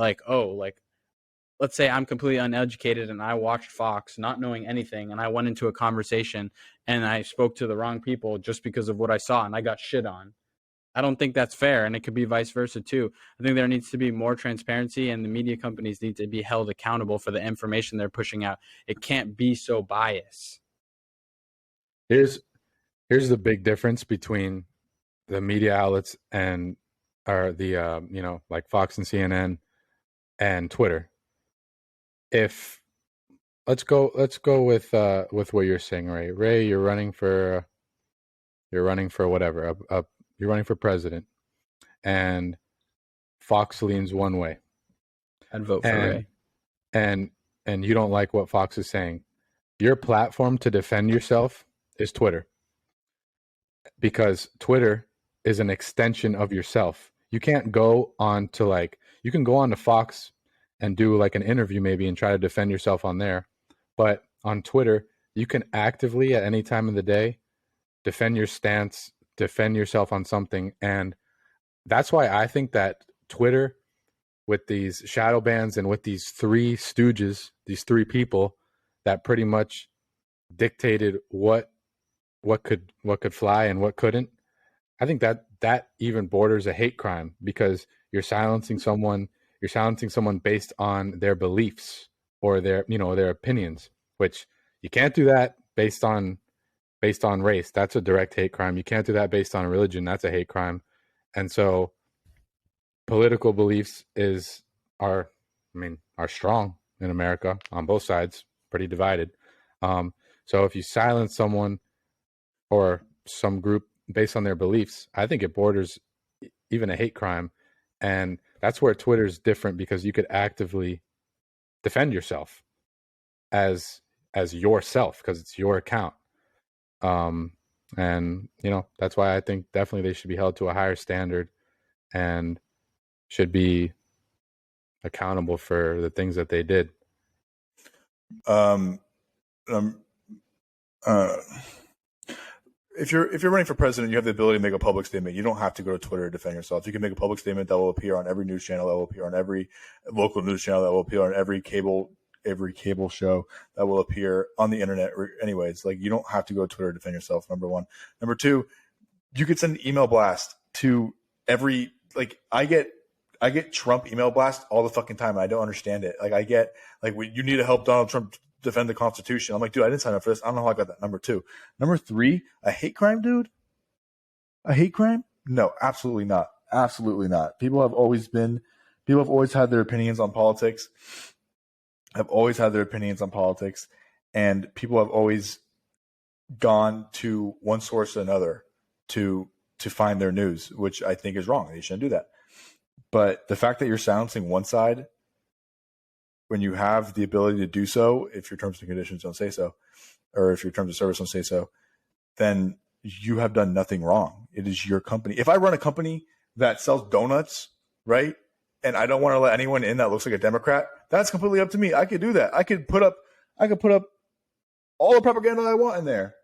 let's say I'm completely uneducated and I watched Fox not knowing anything, and I went into a conversation and I spoke to the wrong people just because of what I saw and I got shit on. I don't think that's fair, and it could be vice versa too. I think there needs to be more transparency, and the media companies need to be held accountable for the information they're pushing out. It can't be so biased. Here's the big difference between the media outlets and like Fox and CNN and Twitter. If let's go with what you're saying, Ray. Ray, you're running for whatever. You're running for president, and Fox leans one way. I'd vote for Ray. And you don't like what Fox is saying. Your platform to defend yourself is Twitter, because Twitter is an extension of yourself. You can't go on to you can go on to Fox and do like an interview maybe and try to defend yourself on there, but on Twitter, you can actively at any time of the day defend your stance, defend yourself on something. And that's why I think that Twitter, with these shadow bans and with these three stooges, these three people that pretty much dictated what could fly and what couldn't, I think that even borders a hate crime, because you're silencing someone based on their beliefs or their opinions, which you can't do that based on race. That's a direct hate crime. You can't do that based on religion. That's a hate crime. And so political beliefs are strong in America on both sides, pretty divided. So if you silence someone or some group based on their beliefs, I think it borders even a hate crime. And that's where Twitter's different, because you could actively defend yourself as yourself, because it's your account. And that's why I think definitely they should be held to a higher standard and should be accountable for the things that they did. If you're running for president, you have the ability to make a public statement. You don't have to go to Twitter to defend yourself. You can make a public statement that will appear on every news channel, that will appear on every local news channel, that will appear on every cable show, that will appear on the internet. Anyways, like, you don't have to go to Twitter to defend yourself. Number one. Number two, you could send an email blast to every, like, I get Trump email blast all the fucking time. And I don't understand it. Like, I get, like, you need to help Donald Trump defend the Constitution. I'm like, dude, I didn't sign up for this. I don't know how I got that. Number two. Number three, a hate crime, dude? A hate crime? No, absolutely not. Absolutely not. People have always had their opinions on politics. And people have always gone to one source or another to find their news, which I think is wrong. They shouldn't do that. But the fact that you're silencing one side when you have the ability to do so, if your terms and conditions don't say so, or if your terms of service don't say so, then you have done nothing wrong. It is your company. If I run a company that sells donuts, right, and I don't want to let anyone in that looks like a Democrat, that's completely up to me. I could do that. I could put up all the propaganda I want in there,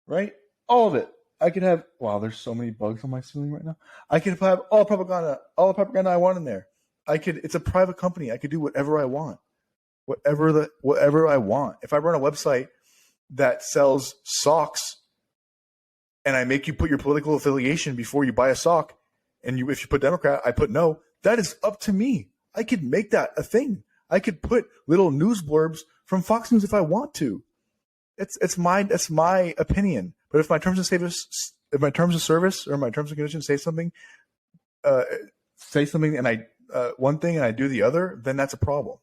right? All of it. I could have, wow, there's so many bugs on my ceiling right now. I could have all the propaganda I want in there. It's a private company. I could do whatever I want. Whatever I want. If I run a website that sells socks and I make you put your political affiliation before you buy a sock, and if you put Democrat, I put no, that is up to me. I could make that a thing. I could put little news blurbs from Fox News if I want to. It's my opinion. But if my terms of service or my terms of conditions say something, and I one thing and I do the other, then that's a problem.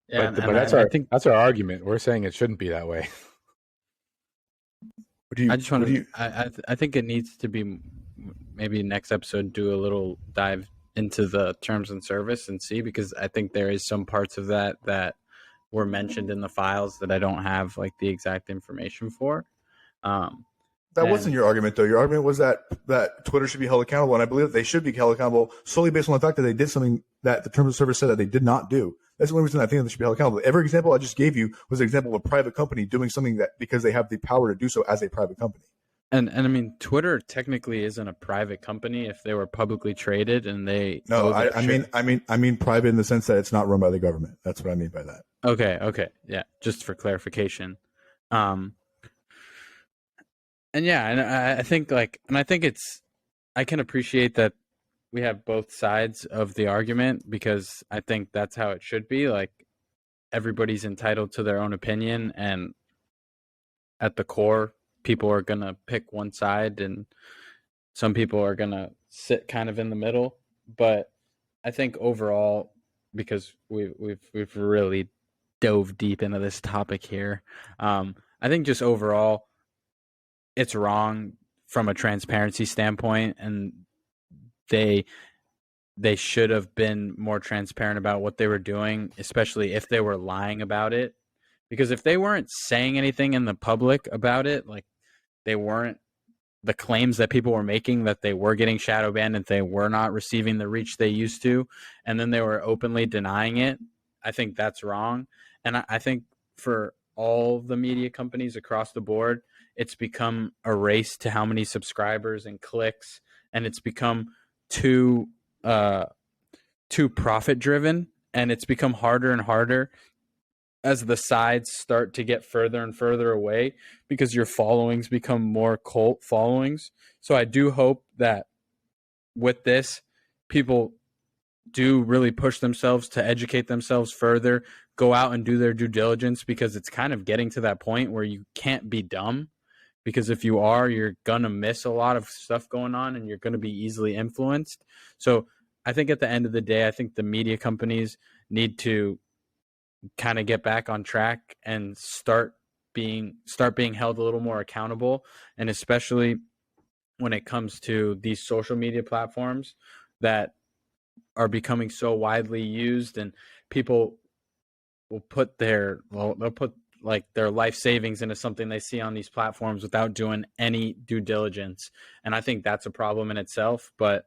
Yeah, but that's our argument. We're saying it shouldn't be that way. I think it needs to be, maybe next episode, do a little dive into the terms and service and see, because I think there is some parts of that were mentioned in the files that I don't have like the exact information for. That wasn't your argument, though. Your argument was that Twitter should be held accountable, and I believe that they should be held accountable solely based on the fact that they did something that the terms of service said that they did not do. That's the only reason I think that they should be held accountable. Every example I just gave you was an example of a private company doing something that because they have the power to do so as a private company. And I mean, Twitter technically isn't a private company if they were publicly traded and they. No, I mean private in the sense that it's not run by the government. That's what I mean by that. Okay, yeah. Just for clarification, and yeah, and I think I can appreciate that we have both sides of the argument, because I think that's how it should be. Like, everybody's entitled to their own opinion, and at the core, people are going to pick one side and some people are going to sit kind of in the middle. But I think overall, because we've really dove deep into this topic here, I think just overall it's wrong from a transparency standpoint, and they should have been more transparent about what they were doing, especially if they were lying about it. Because if they weren't saying anything in the public about it, like they weren't, the claims that people were making that they were getting shadow banned and they were not receiving the reach they used to, and then they were openly denying it, I think that's wrong. And I think for all the media companies across the board, it's become a race to how many subscribers and clicks, and it's become too profit driven, and it's become harder and harder as the sides start to get further and further away because your followings become more cult followings. So I do hope that with this, people do really push themselves to educate themselves further, go out and do their due diligence, because it's kind of getting to that point where you can't be dumb, because if you are, you're going to miss a lot of stuff going on and you're going to be easily influenced. So I think at the end of the day, I think the media companies need to kind of get back on track and start being held a little more accountable, and especially when it comes to these social media platforms that are becoming so widely used, and people will put they'll put like their life savings into something they see on these platforms without doing any due diligence. And I think that's a problem in itself, but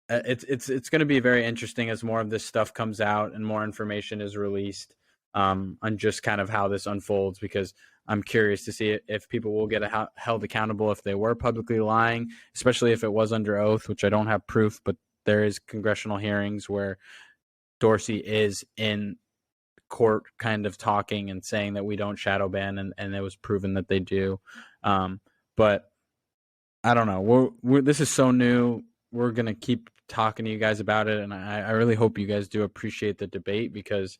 it's going to be very interesting as more of this stuff comes out and more information is released on just kind of how this unfolds, because I'm curious to see if people will get held accountable if they were publicly lying, especially if it was under oath, which I don't have proof, but there is congressional hearings where Dorsey is in court kind of talking and saying that we don't shadow ban, and it was proven that they do. But I don't know. This is so new. We're going to keep talking to you guys about it, and I really hope you guys do appreciate the debate, because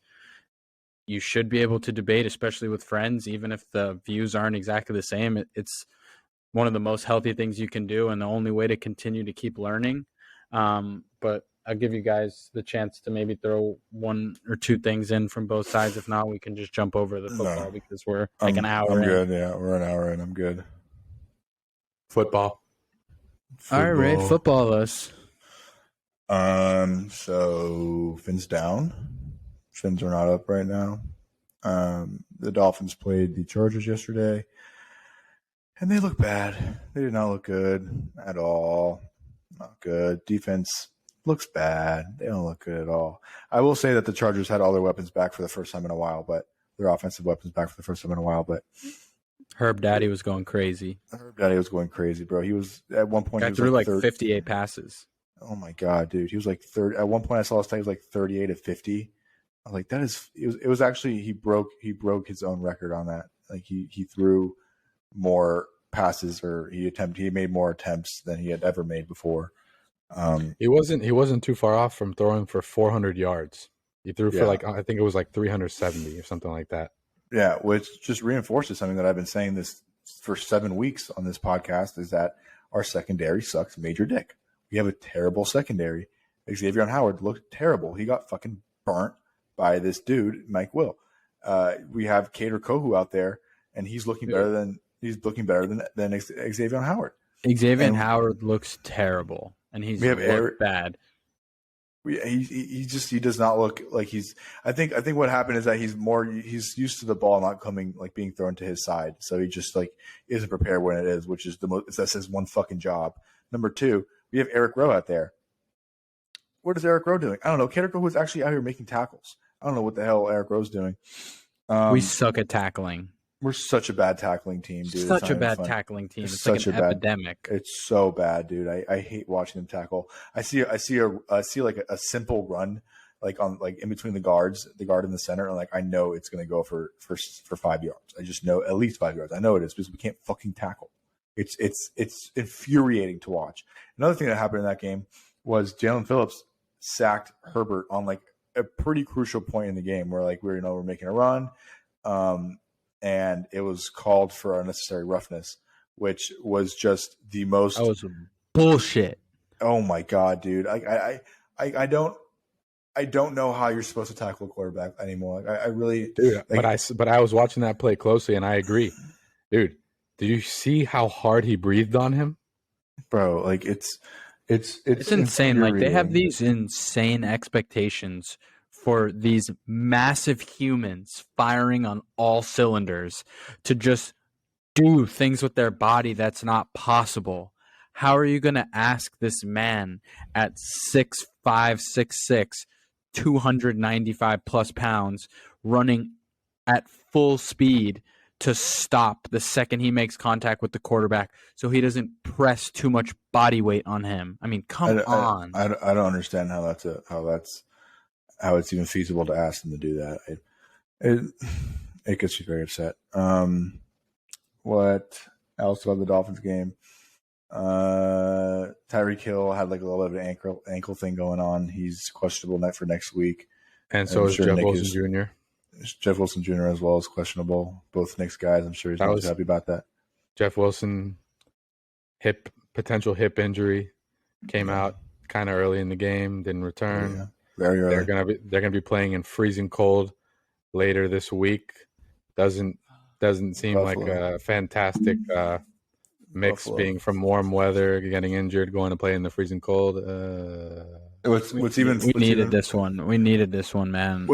you should be able to debate, especially with friends, even if the views aren't exactly the same. It's one of the most healthy things you can do, and the only way to continue to keep learning. But I'll give you guys the chance to maybe throw one or two things in from both sides. If not, we can just jump over the football because we're like an hour I'm in. good. Yeah, we're an hour in. I'm good. Football. All right, Ray, football us. So Fins down. Fins are not up right now. The Dolphins played the Chargers yesterday, and they look bad. They did not look good at all. Not good. Defense looks bad. They don't look good at all. I will say that the Chargers had all their weapons back for the first time in a while, but their offensive weapons back for the first time in a while. But Herb Daddy was going crazy. Herb Daddy was going crazy, bro. He was at one point. Got through like 58 passes. Oh my god, dude! He was like third. At one point, I saw his stat. He was like 38 of 50. I was like, that is. It was actually he broke his own record on that. Like he threw more passes, or he made more attempts than he had ever made before. He wasn't too far off from throwing for 400 yards. He threw for like, I think it was like 370 or something like that. Yeah, which just reinforces something that I've been saying this for 7 weeks on this podcast, is that our secondary sucks major dick. We have a terrible secondary. Xavier Howard looked terrible. He got fucking burnt by this dude, Mike Will. We have Kader Kohu out there, and he's looking better than Xavier Howard. Xavier Howard looks terrible, and he's bad. He does not look like he's. I think what happened is that he's used to the ball not coming, like being thrown to his side, so he just like isn't prepared when it is, which is that's his one fucking job. Number two, we have Eric Rowe out there. What is Eric Rowe doing? I don't know. Kader Kohu is actually out here making tackles. I don't know what the hell Eric Rowe's doing. We suck at tackling. We're such a bad tackling team, dude. Such a bad tackling team. It's like an epidemic. It's so bad, dude. I hate watching them tackle. I see like a simple run, like on like in between the guard in the center, and like I know it's gonna go for 5 yards. I just know at least 5 yards. I know it is because we can't fucking tackle. It's infuriating to watch. Another thing that happened in that game was Jalen Phillips sacked Herbert on like a pretty crucial point in the game where like we're making a run. And it was called for unnecessary roughness, which was just the most. That was bullshit. Oh my god, dude! I don't know how you're supposed to tackle a quarterback anymore. I really, dude. But I was watching that play closely, and I agree, dude. Did you see how hard he breathed on him, bro? Like it's insane. Like they have these insane expectations for these massive humans firing on all cylinders to just do things with their body that's not possible. How are you going to ask this man at 6'5", 6'6", 295 plus pounds, running at full speed to stop the second he makes contact with the quarterback so he doesn't press too much body weight on him. I mean, come on. I don't understand how it's even feasible to ask them to do that. It gets me very upset. What else about the Dolphins game? Tyreek Hill had like a little bit of an ankle thing going on. He's questionable for next week. And so is Jeff Wilson Jr. Jeff Wilson Jr. as well is questionable. Both Knicks guys. I'm sure he's not too happy about that. Jeff Wilson potential hip injury came out kind of early in the game. Didn't return. Yeah, very early. They're gonna be playing in freezing cold later this week. Doesn't seem Buffalo. like a fantastic mix. Buffalo. Being from warm weather, getting injured, going to play in the freezing cold. We needed this one. We needed this one, man.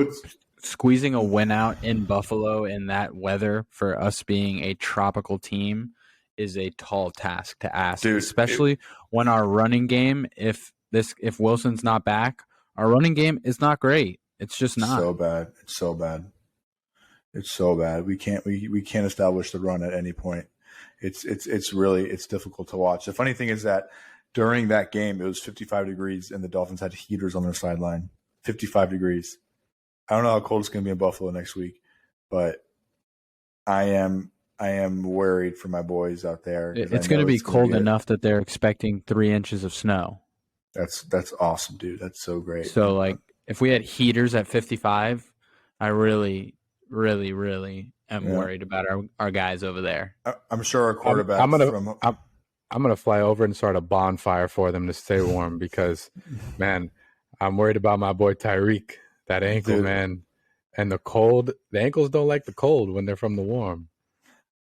Squeezing a win out in Buffalo in that weather for us being a tropical team is a tall task to ask, dude, especially when our running game, if Wilson's not back, our running game is not great. It's just not. So bad. It's so bad. It's so bad. We can't establish the run at any point. It's difficult to watch. The funny thing is that during that game, it was 55 degrees and the Dolphins had heaters on their sideline. 55 degrees. I don't know how cold it's going to be in Buffalo next week, but I am worried for my boys out there. It's going to be cold enough that they're expecting 3 inches of snow. That's awesome, dude. That's so great. So, like, if we had heaters at 55, I really, really, really am worried about our guys over there. I'm sure our quarterback. I'm gonna fly over and start a bonfire for them to stay warm because, man, I'm worried about my boy Tyreek. That ankle, dude. Man, and the cold. The ankles don't like the cold when they're from the warm.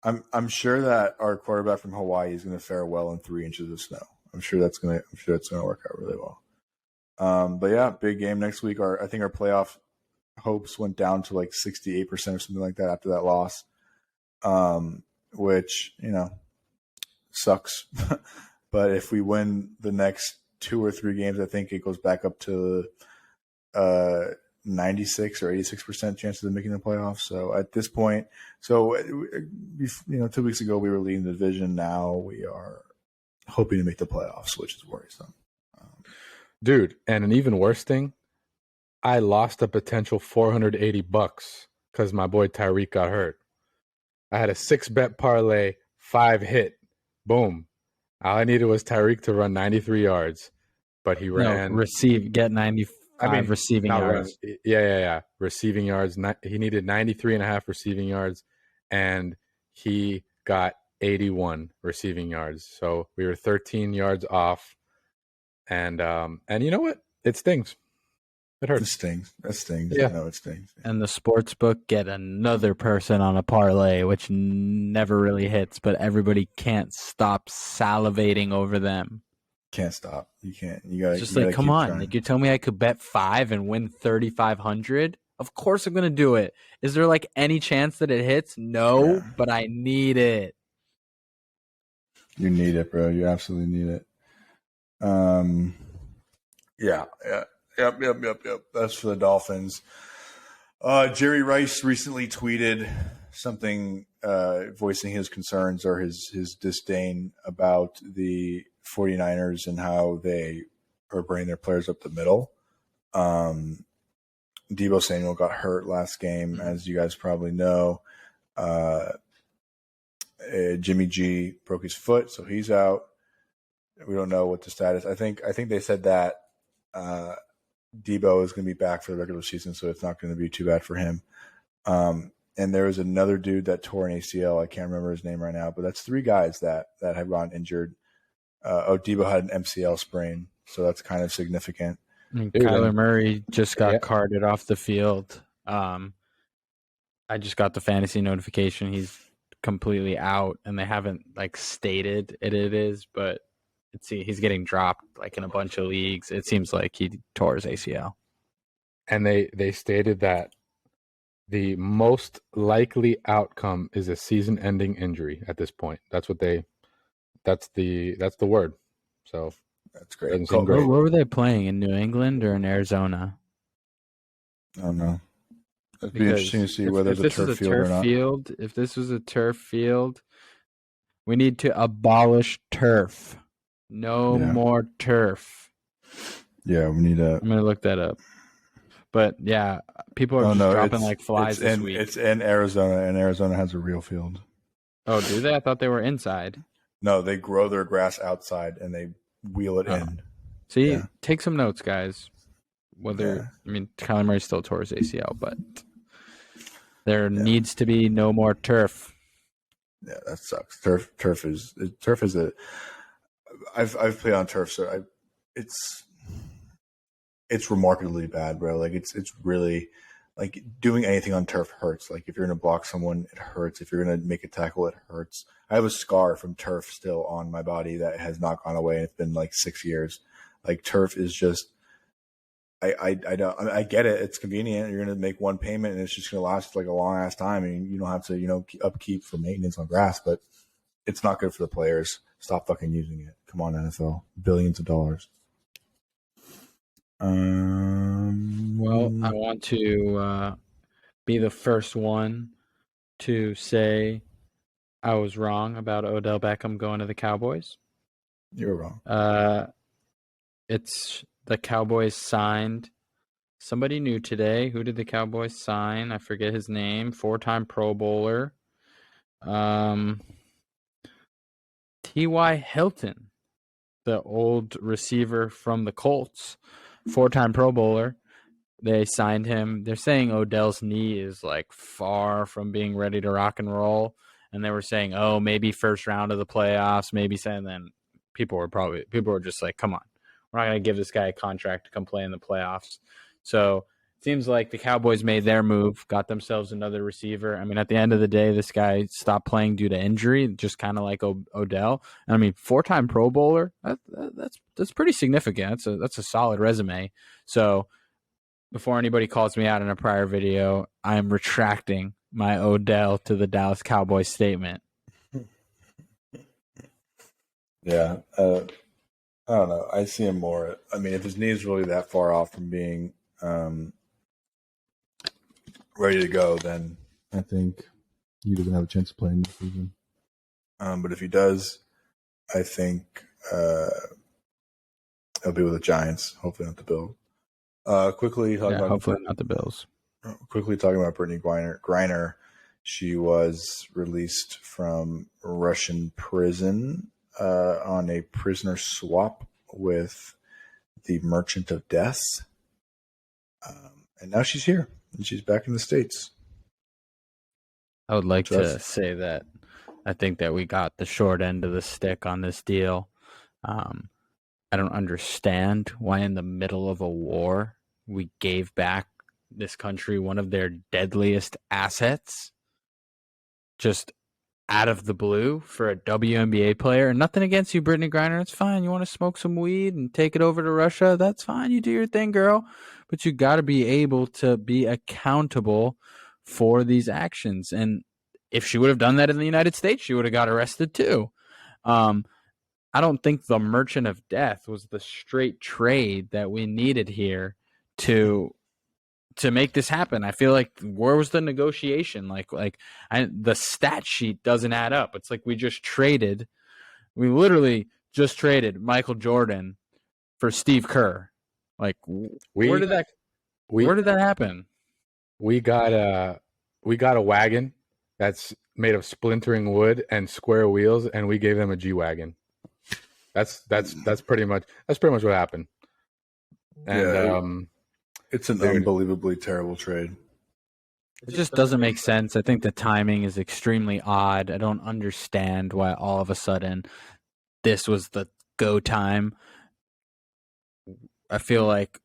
I'm sure that our quarterback from Hawaii is going to fare well in 3 inches of snow. I'm sure that's going to work out really well. But yeah, big game next week. I think our playoff hopes went down to like 68% or something like that after that loss, which sucks. But if we win the next 2 or 3 games, I think it goes back up to 96 or 86% chances of making the playoffs. So at this point, 2 weeks ago we were leading the division. Now we are hoping to make the playoffs, which is worrisome. Dude, and an even worse thing, I lost a potential $480 because my boy Tyreek got hurt. I had a 6-bet parlay, 5 hit. Boom. All I needed was Tyreek to run 93 yards, but he ran. Get 95 receiving yards. Yeah. Receiving yards. He needed 93.5 receiving yards, and he got 81 receiving yards. So we were 13 yards off. And you know what? It stings. It hurts. That stings. Yeah. No, it stings. And the sports book get another person on a parlay, which never really hits, but everybody can't stop salivating over them. Can't stop. You can't. You got just like, come on. Like, you tell me I could bet 5 and win 3,500? Of course I'm gonna do it. Is there like any chance that it hits? No, but I need it. You need it, bro. You absolutely need it. Yep. That's for the Dolphins. Jerry Rice recently tweeted something voicing his concerns or his disdain about the 49ers and how they are bringing their players up the middle. Deebo Samuel got hurt last game, as you guys probably know. Jimmy G broke his foot, so he's out. We don't know what the status. I think they said that Deebo is going to be back for the regular season, so it's not going to be too bad for him. And there was another dude that tore an ACL. I can't remember his name right now, but that's 3 guys that have gotten injured. Deebo had an MCL sprain, so that's kind of significant. Kyler Murray just got carted off the field. I just got the fantasy notification. He's completely out, and they haven't stated it is, but he's getting dropped in a bunch of leagues. It seems like he tore his ACL. And they stated that the most likely outcome is a season-ending injury at this point. That's the word. So that's great. Where were they playing, in New England or in Arizona? I don't know. It'd be interesting to see whether if it's a this is turf a field or turf not. field, if this was a turf field, we need to abolish turf. No more turf. Yeah, we need a. I'm gonna look that up. But yeah, people are just dropping like flies this week. It's in Arizona, and Arizona has a real field. Oh, do they? I thought they were inside. No, they grow their grass outside and they wheel it in. See, take some notes, guys. I mean, Kyler Murray still tore his ACL, but there needs to be no more turf. Yeah, that sucks. Turf is a. I've played on turf, so it's remarkably bad, bro. Like it's really like doing anything on turf hurts. Like if you're gonna block someone, it hurts. If you're gonna make a tackle, it hurts. I have a scar from turf still on my body that has not gone away. It's been like 6 years. Like turf is just. I get it. It's convenient. You're gonna make one payment and it's just gonna last like a long ass time, and you don't have to upkeep for maintenance on grass. But it's not good for the players. Stop fucking using it. Come on, NFL, billions of dollars. Well, I want to be the first one to say I was wrong about Odell Beckham going to the Cowboys. You were wrong. It's the Cowboys signed somebody new today. Who did the Cowboys sign? I forget his name. 4-time Pro Bowler. T.Y. Hilton, the old receiver from the Colts, 4-time Pro Bowler. They signed him. They're saying Odell's knee is like far from being ready to rock and roll. And they were saying, oh, maybe first round of the playoffs, maybe saying then people were just like, come on. We're not going to give this guy a contract to come play in the playoffs. So it seems like the Cowboys made their move, got themselves another receiver. I mean, at the end of the day, this guy stopped playing due to injury, just kind of like Odell. And I mean, 4-time Pro Bowler, that's pretty significant. That's a solid resume. So before anybody calls me out in a prior video, I am retracting my Odell to the Dallas Cowboys statement. Yeah. I don't know. I see him more. I mean, if his knee is really that far off from being ready to go, then I think he doesn't have a chance of playing this season. But if he does, I think he'll be with the Giants. Hopefully not the Bills. Hopefully not the Bills. Quickly talking about Brittney Griner. She was released from Russian prison on a prisoner swap with the Merchant of Death. And now she's here. And she's back in the States. I would like to say that I think that we got the short end of the stick on this deal. I don't understand why in the middle of a war we gave back this country one of their deadliest assets just out of the blue for a WNBA player. Nothing against you, Brittney Griner. It's fine. You want to smoke some weed and take it over to Russia? That's fine. You do your thing, girl. But you got to be able to be accountable for these actions. And if she would have done that in the United States, she would have got arrested too. I don't think the Merchant of Death was the straight trade that we needed here to make this happen. I feel like where was the negotiation? The stat sheet doesn't add up. It's like we literally just traded Michael Jordan for Steve Kerr. Like where did that happen? We got a wagon that's made of splintering wood and square wheels, and we gave them a G-Wagon. That's pretty much what happened. And it's an unbelievably terrible trade. It just doesn't make sense. I think the timing is extremely odd. I don't understand why all of a sudden this was the go time. I feel like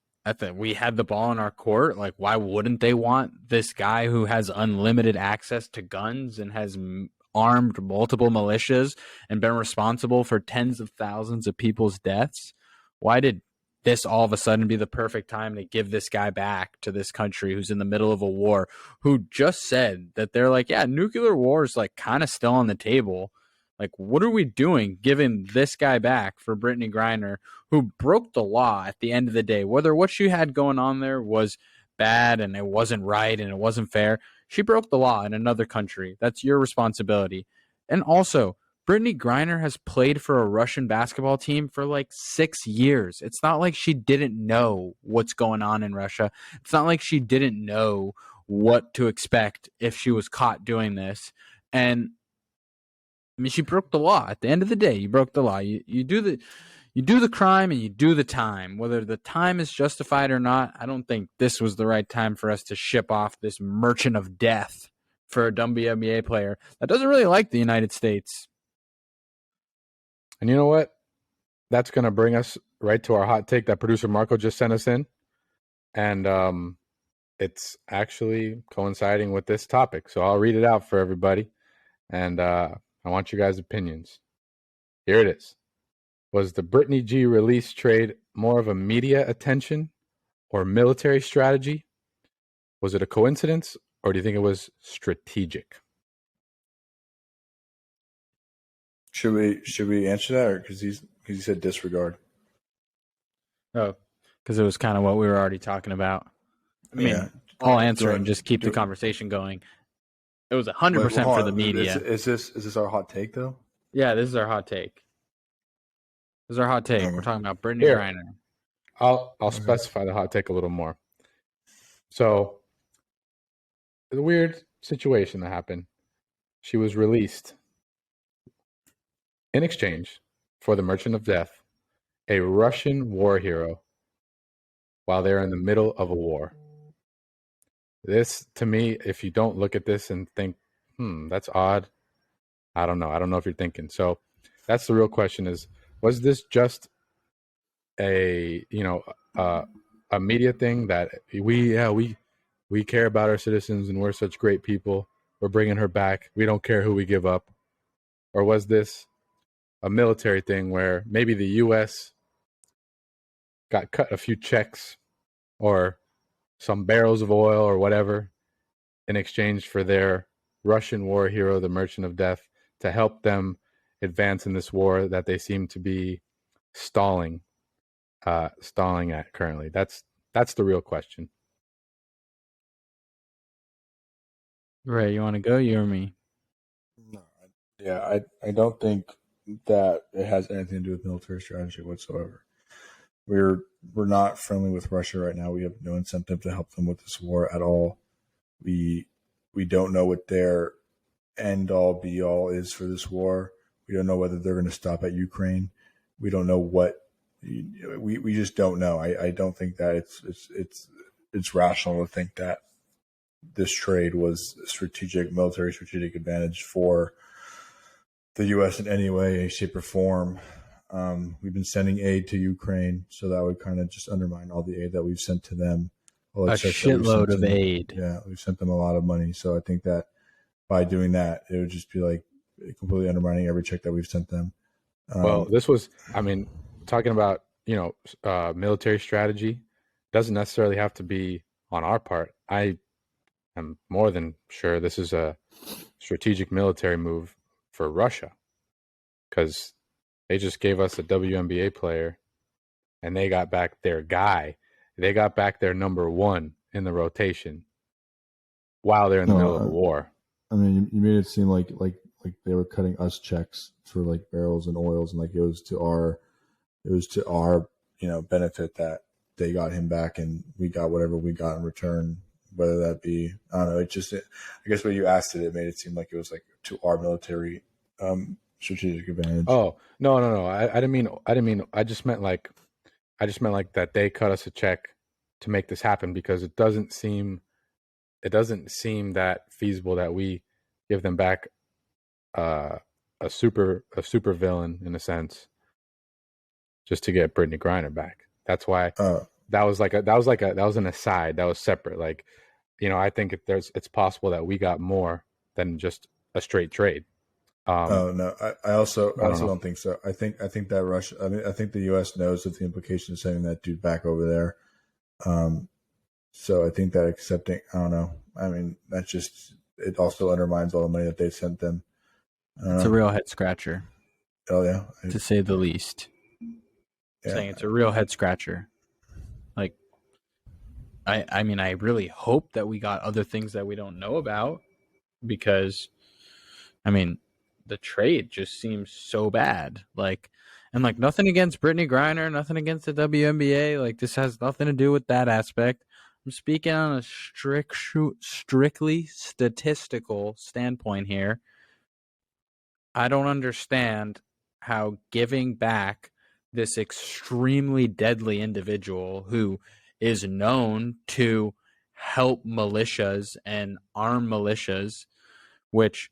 we had the ball in our court. Like, why wouldn't they want this guy who has unlimited access to guns and has armed multiple militias and been responsible for tens of thousands of people's deaths? Why did this all of a sudden be the perfect time to give this guy back to this country who's in the middle of a war, who just said that they're like, yeah, nuclear war is like kind of still on the table. Like, what are we doing giving this guy back for Brittney Griner, who broke the law at the end of the day? Whether what she had going on there was bad and it wasn't right and it wasn't fair. She broke the law in another country. That's your responsibility. And also, Brittney Griner has played for a Russian basketball team for like 6 years. It's not like she didn't know what's going on in Russia. It's not like she didn't know what to expect if she was caught doing this. And I mean, she broke the law. At the end of the day, you broke the law. You do the crime and you do the time. Whether the time is justified or not, I don't think this was the right time for us to ship off this merchant of death for a WNBA player that doesn't really like the United States. And you know what? That's going to bring us right to our hot take that producer Marco just sent us in. And it's actually coinciding with this topic. So I'll read it out for everybody. And I want you guys' opinions. Here it is. Was the Brittney G release trade more of a media attention or military strategy? Was it a coincidence, or do you think it was strategic? Should we answer that, or because he said disregard? Oh, because it was kind of what we were already talking about. I mean, I'll answer and just keep the conversation going. It was 100% for the media. Is this our hot take though? Yeah, this is our hot take. This is our hot take. We're talking about Brittney Griner. I'll specify the hot take a little more. So, the weird situation that happened. She was released in exchange for the Merchant of Death, a Russian war hero, while they're in the middle of a war. This, to me, if you don't look at this and think, that's odd, I don't know. I don't know if you're thinking. So that's the real question is, was this just a media thing that we care about our citizens and we're such great people. We're bringing her back. We don't care who we give up. Or was this a military thing where maybe the U.S. got cut a few checks or some barrels of oil or whatever in exchange for their Russian war hero, the Merchant of Death, to help them advance in this war that they seem to be stalling at currently? That's the real question. Ray, you want to go, you or me? No, I don't think that it has anything to do with military strategy whatsoever. We're not friendly with Russia right now. We have no incentive to help them with this war at all. We don't know what their end all be all is for this war. We don't know whether they're going to stop at Ukraine. We don't know what. We just don't know. I don't think that it's rational to think that this trade was a military strategic advantage for the U.S. in any way, shape, or form. We've been sending aid to Ukraine, so that would kind of just undermine all the aid that we've sent to them. A shitload of aid. Yeah, we've sent them a lot of money. So I think that by doing that, it would just be like completely undermining every check that we've sent them. Well, this was, talking about, military strategy doesn't necessarily have to be on our part. I am more than sure this is a strategic military move for Russia, because they just gave us a WNBA player and they got back their guy. They got back their number one in the rotation while they're in the middle of a war. I mean, you made it seem like they were cutting us checks for like barrels and oils, and like it was to our benefit that they got him back and we got whatever we got in return. Whether that be, I don't know. I guess when you asked it made it seem like it was like to our military strategic advantage. Oh, no. I didn't mean. I just meant like that they cut us a check to make this happen, because it doesn't seem that feasible that we give them back a super villain in a sense just to get Brittney Griner back. That's why that was an aside. That was separate. Like, I think it's possible that we got more than just a straight trade. No, I also don't think so. I think that Russia. I think the U.S. knows of the implications of sending that dude back over there. So I think that accepting, I don't know. I mean, that's just, it also undermines all the money that they sent them. It's a real head scratcher. Oh yeah, to say the least. Yeah. Saying it's a real head scratcher. Like, I mean, I really hope that we got other things that we don't know about, because I mean, the trade just seems so bad. Like, and like nothing against Brittney Griner, nothing against the WNBA. Like, this has nothing to do with that aspect. I'm speaking on a strictly statistical standpoint here. I don't understand how giving back this extremely deadly individual who is known to help militias and arm militias, which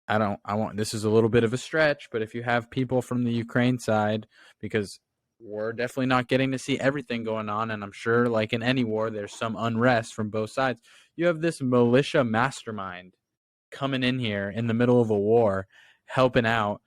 I want, this is a little bit of a stretch, but if you have people from the Ukraine side, because we're definitely not getting to see everything going on, and I'm sure, like in any war, there's some unrest from both sides. You have this militia mastermind coming in here in the middle of a war, helping out,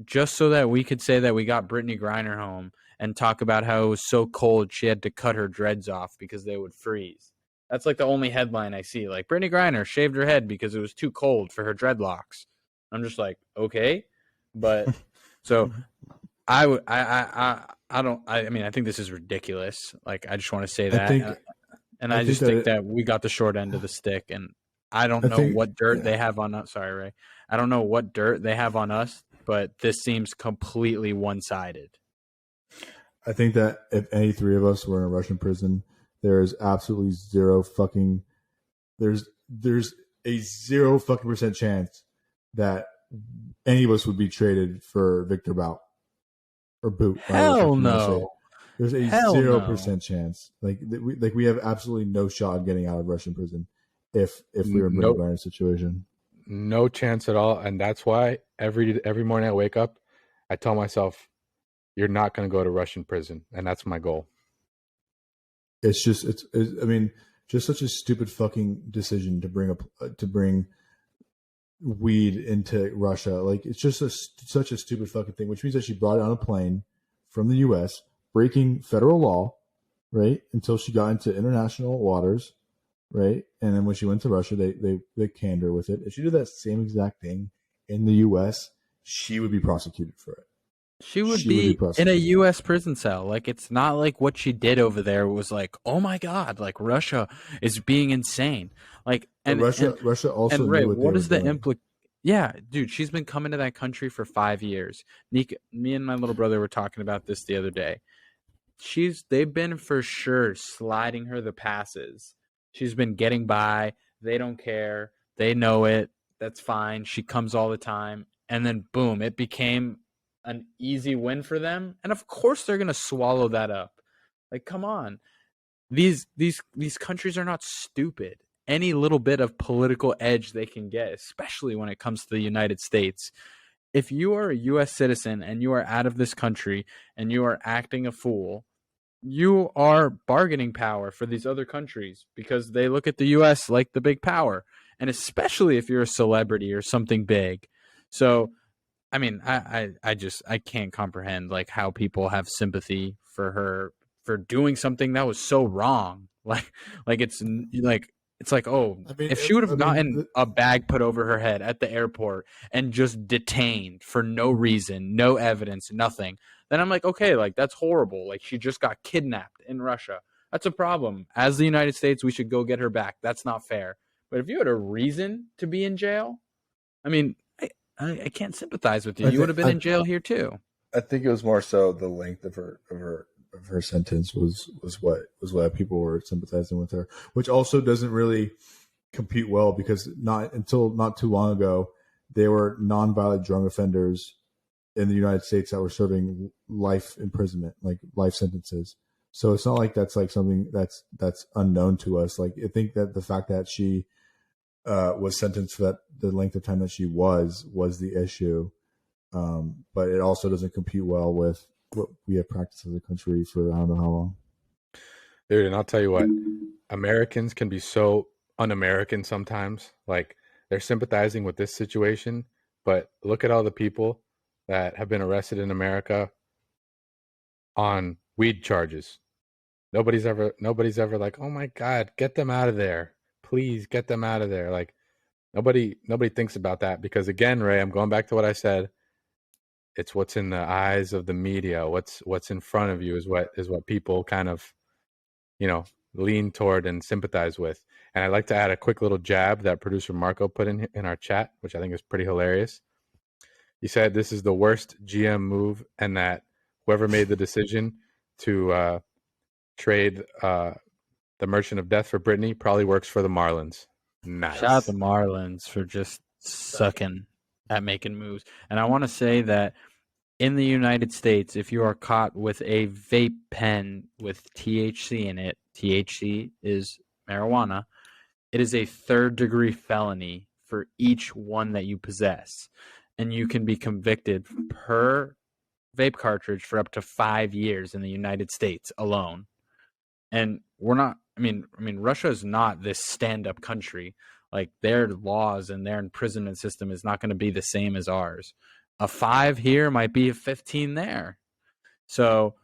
just so that we could say that we got Brittney Griner home and talk about how it was so cold she had to cut her dreads off because they would freeze. That's like the only headline I see. Like, Brittney Griner shaved her head because it was too cold for her dreadlocks. I'm just like, okay, but so I would I don't I mean, I think this is ridiculous. Like, I just want to say I that, think and I I think just that think that we got the short end of the stick, and I don't I know think what dirt yeah. they have on us. Sorry, Ray. I don't know what dirt they have on us, but this seems completely one-sided. I think that if any three of us were in a Russian prison, there is absolutely zero fucking there's a 0 fucking percent chance that any of us would be traded for Victor Bout or Boot. Hell no. There's a Hell no. 0% chance. Like we have absolutely no shot of getting out of Russian prison if we were in Nope. Brittney Griner's situation. No chance at all. And that's why every morning I wake up, I tell myself, you're not going to go to Russian prison. And that's my goal. It's just I mean, just such a stupid fucking decision to bring weed into Russia. Like, it's just such a stupid fucking thing, which means that she brought it on a plane from the U.S., breaking federal law, right, until she got into international waters, right, and then when she went to Russia, they canned her with it. If she did that same exact thing in the U.S., she would be prosecuted for it. She would be in a U.S. prison cell. Like, it's not like what she did over there was like, oh my god, like Russia is being insane. Like, and Russia also and Ray, knew what is the doing. Yeah, dude, she's been coming to that country for 5 years. Me and my little brother were talking about this the other day. They've been for sure sliding her the passes. She's been getting by. They don't care. They know it. That's fine. She comes all the time. And then boom, it became an easy win for them. And of course they're gonna swallow that up. Like, come on. These countries are not stupid. Any little bit of political edge they can get, especially when it comes to the United States. If you are a US citizen and you are out of this country and you are acting a fool, you are bargaining power for these other countries because they look at the US like the big power. And especially if you're a celebrity or something big. So I mean, I can't comprehend like how people have sympathy for her for doing something that was so wrong. Like it's like, oh, I mean, if she would have gotten the, a bag put over her head at the airport and just detained for no reason, no evidence, nothing, then I'm like, okay, like that's horrible. Like, she just got kidnapped in Russia. That's a problem. As the United States, we should go get her back. That's not fair. But if you had a reason to be in jail, I mean, I can't sympathize with you. You would have been in jail here too. I think it was more so the length of her sentence was what people were sympathizing with her, which also doesn't really compute well because until not too long ago, they were nonviolent drug offenders in the United States that were serving life imprisonment, like life sentences. So it's not like that's like something that's unknown to us. Like, I think that the fact that she was sentenced for the length of time that she was the issue. But it also doesn't compute well with what we have practiced as a country for I don't know how long. Dude, and I'll tell you what, Americans can be so un-American sometimes. Like, they're sympathizing with this situation, but look at all the people that have been arrested in America on weed charges. Nobody's ever like, oh my God, get them out of there. Please get them out of there. Like, nobody thinks about that because, again, Ray, I'm going back to what I said. It's what's in the eyes of the media. What's in front of you is what people kind of, lean toward and sympathize with. And I'd like to add a quick little jab that producer Marco put in our chat, which I think is pretty hilarious. He said this is the worst GM move, and that whoever made the decision to trade the Merchant of Death for Brittney probably works for the Marlins. Nice. Shout out the Marlins for just sucking at making moves. And I want to say that in the United States, if you are caught with a vape pen with THC in it, THC is marijuana, it is a third-degree felony for each one that you possess. And you can be convicted per vape cartridge for up to 5 years in the United States alone. And we're not, I mean, Russia is not this stand-up country. Like, their laws and their imprisonment system is not going to be the same as ours. A 5 here might be a 15 there. So,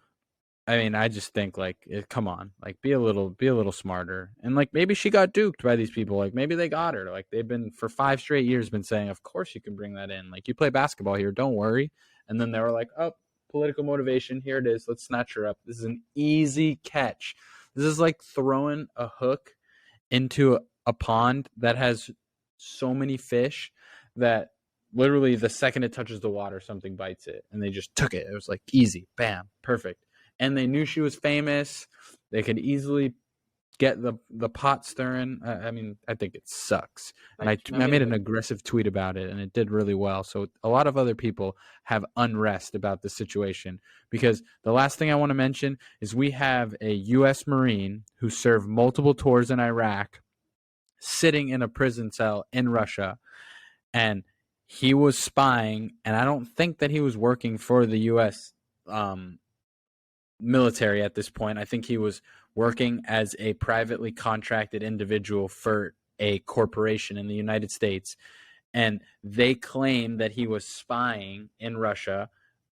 I mean, I just think, like, come on, like, be a little smarter. And, like, maybe she got duped by these people. Like, maybe they got her. Like, they've been for 5 straight years been saying, of course you can bring that in. Like, you play basketball here, don't worry. And then they were like, oh, political motivation, here it is. Let's snatch her up. This is an easy catch. This is like throwing a hook into a pond that has so many fish that literally the second it touches the water, something bites it. And they just took it. It was like easy, bam, perfect. And they knew she was famous. They could easily get the pot stirring. I mean, I think it sucks. And I made an aggressive tweet about it, and it did really well. So a lot of other people have unrest about the situation, because the last thing I want to mention is we have a U.S. Marine who served multiple tours in Iraq sitting in a prison cell in Russia, and he was spying, and I don't think that he was working for the U.S. Military at this point. I think he was working as a privately contracted individual for a corporation in the United States. And they claim that he was spying in Russia.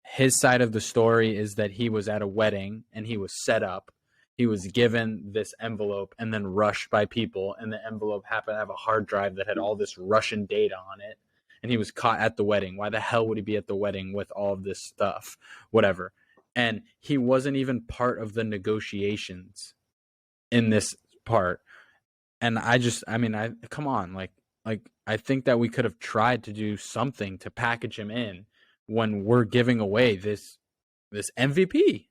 His side of the story is that he was at a wedding and he was set up. He was given this envelope and then rushed by people. And the envelope happened to have a hard drive that had all this Russian data on it. And he was caught at the wedding. Why the hell would he be at the wedding with all of this stuff? Whatever. And he wasn't even part of the negotiations in this part. And I come on, like I think that we could have tried to do something to package him in when we're giving away this MVP,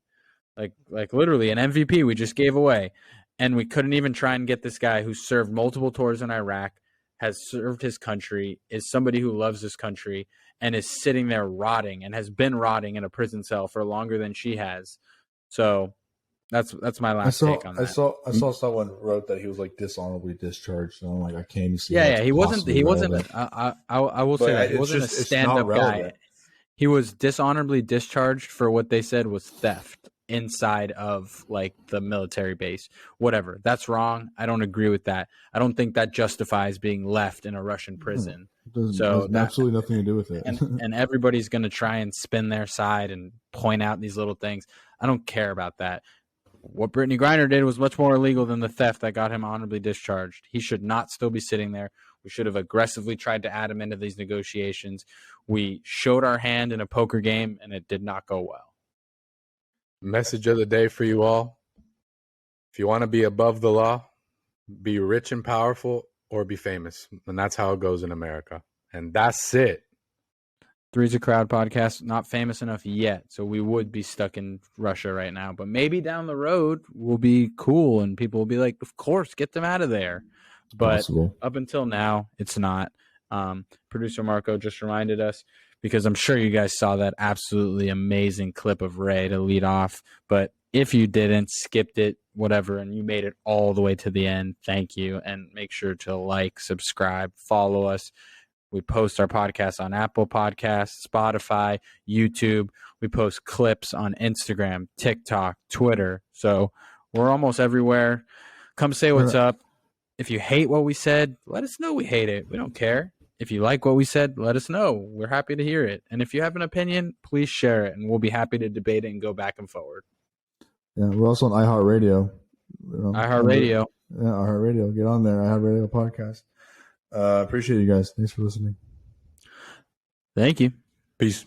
like literally an MVP we just gave away. And we couldn't even try and get this guy who served multiple tours in Iraq, has served his country, is somebody who loves this country, and is sitting there rotting and has been rotting in a prison cell for longer than she has. So that's my last take on that. I saw someone wrote that he was like dishonorably discharged, and I'm like, I can't even see. Yeah, he wasn't. I will say that he wasn't a stand-up guy. He was dishonorably discharged for what they said was theft inside of like the military base. Whatever. That's wrong. I don't agree with that. I don't think that justifies being left in a Russian prison. There's absolutely nothing to do with it. and everybody's going to try and spin their side and point out these little things. I don't care about that. What Brittney Griner did was much more illegal than the theft that got him honorably discharged. He should not still be sitting there. We should have aggressively tried to add him into these negotiations. We showed our hand in a poker game, and it did not go well. Message of the day for you all. If you want to be above the law, be rich and powerful, or be famous. And that's how it goes in America. And that's it. Three's a Crowd podcast, not famous enough yet, so we would be stuck in Russia right now. But maybe down the road we'll be cool, and people will be like, of course, get them out of there. But up until now, it's not. Producer Marco just reminded us, because I'm sure you guys saw that absolutely amazing clip of Ray to lead off. But if you didn't, skipped it, whatever, and you made it all the way to the end, thank you. And make sure to like, subscribe, follow us. We post our podcasts on Apple Podcasts, Spotify, YouTube. We post clips on Instagram, TikTok, Twitter. So we're almost everywhere. Come say what's up. If you hate what we said, let us know we hate it. We don't care. If you like what we said, let us know. We're happy to hear it. And if you have an opinion, please share it, and we'll be happy to debate it and go back and forward. Yeah, we're also on iHeartRadio. iHeartRadio. Yeah, iHeartRadio. Get on there. iHeartRadio podcast. Appreciate you guys. Thanks for listening. Thank you. Peace.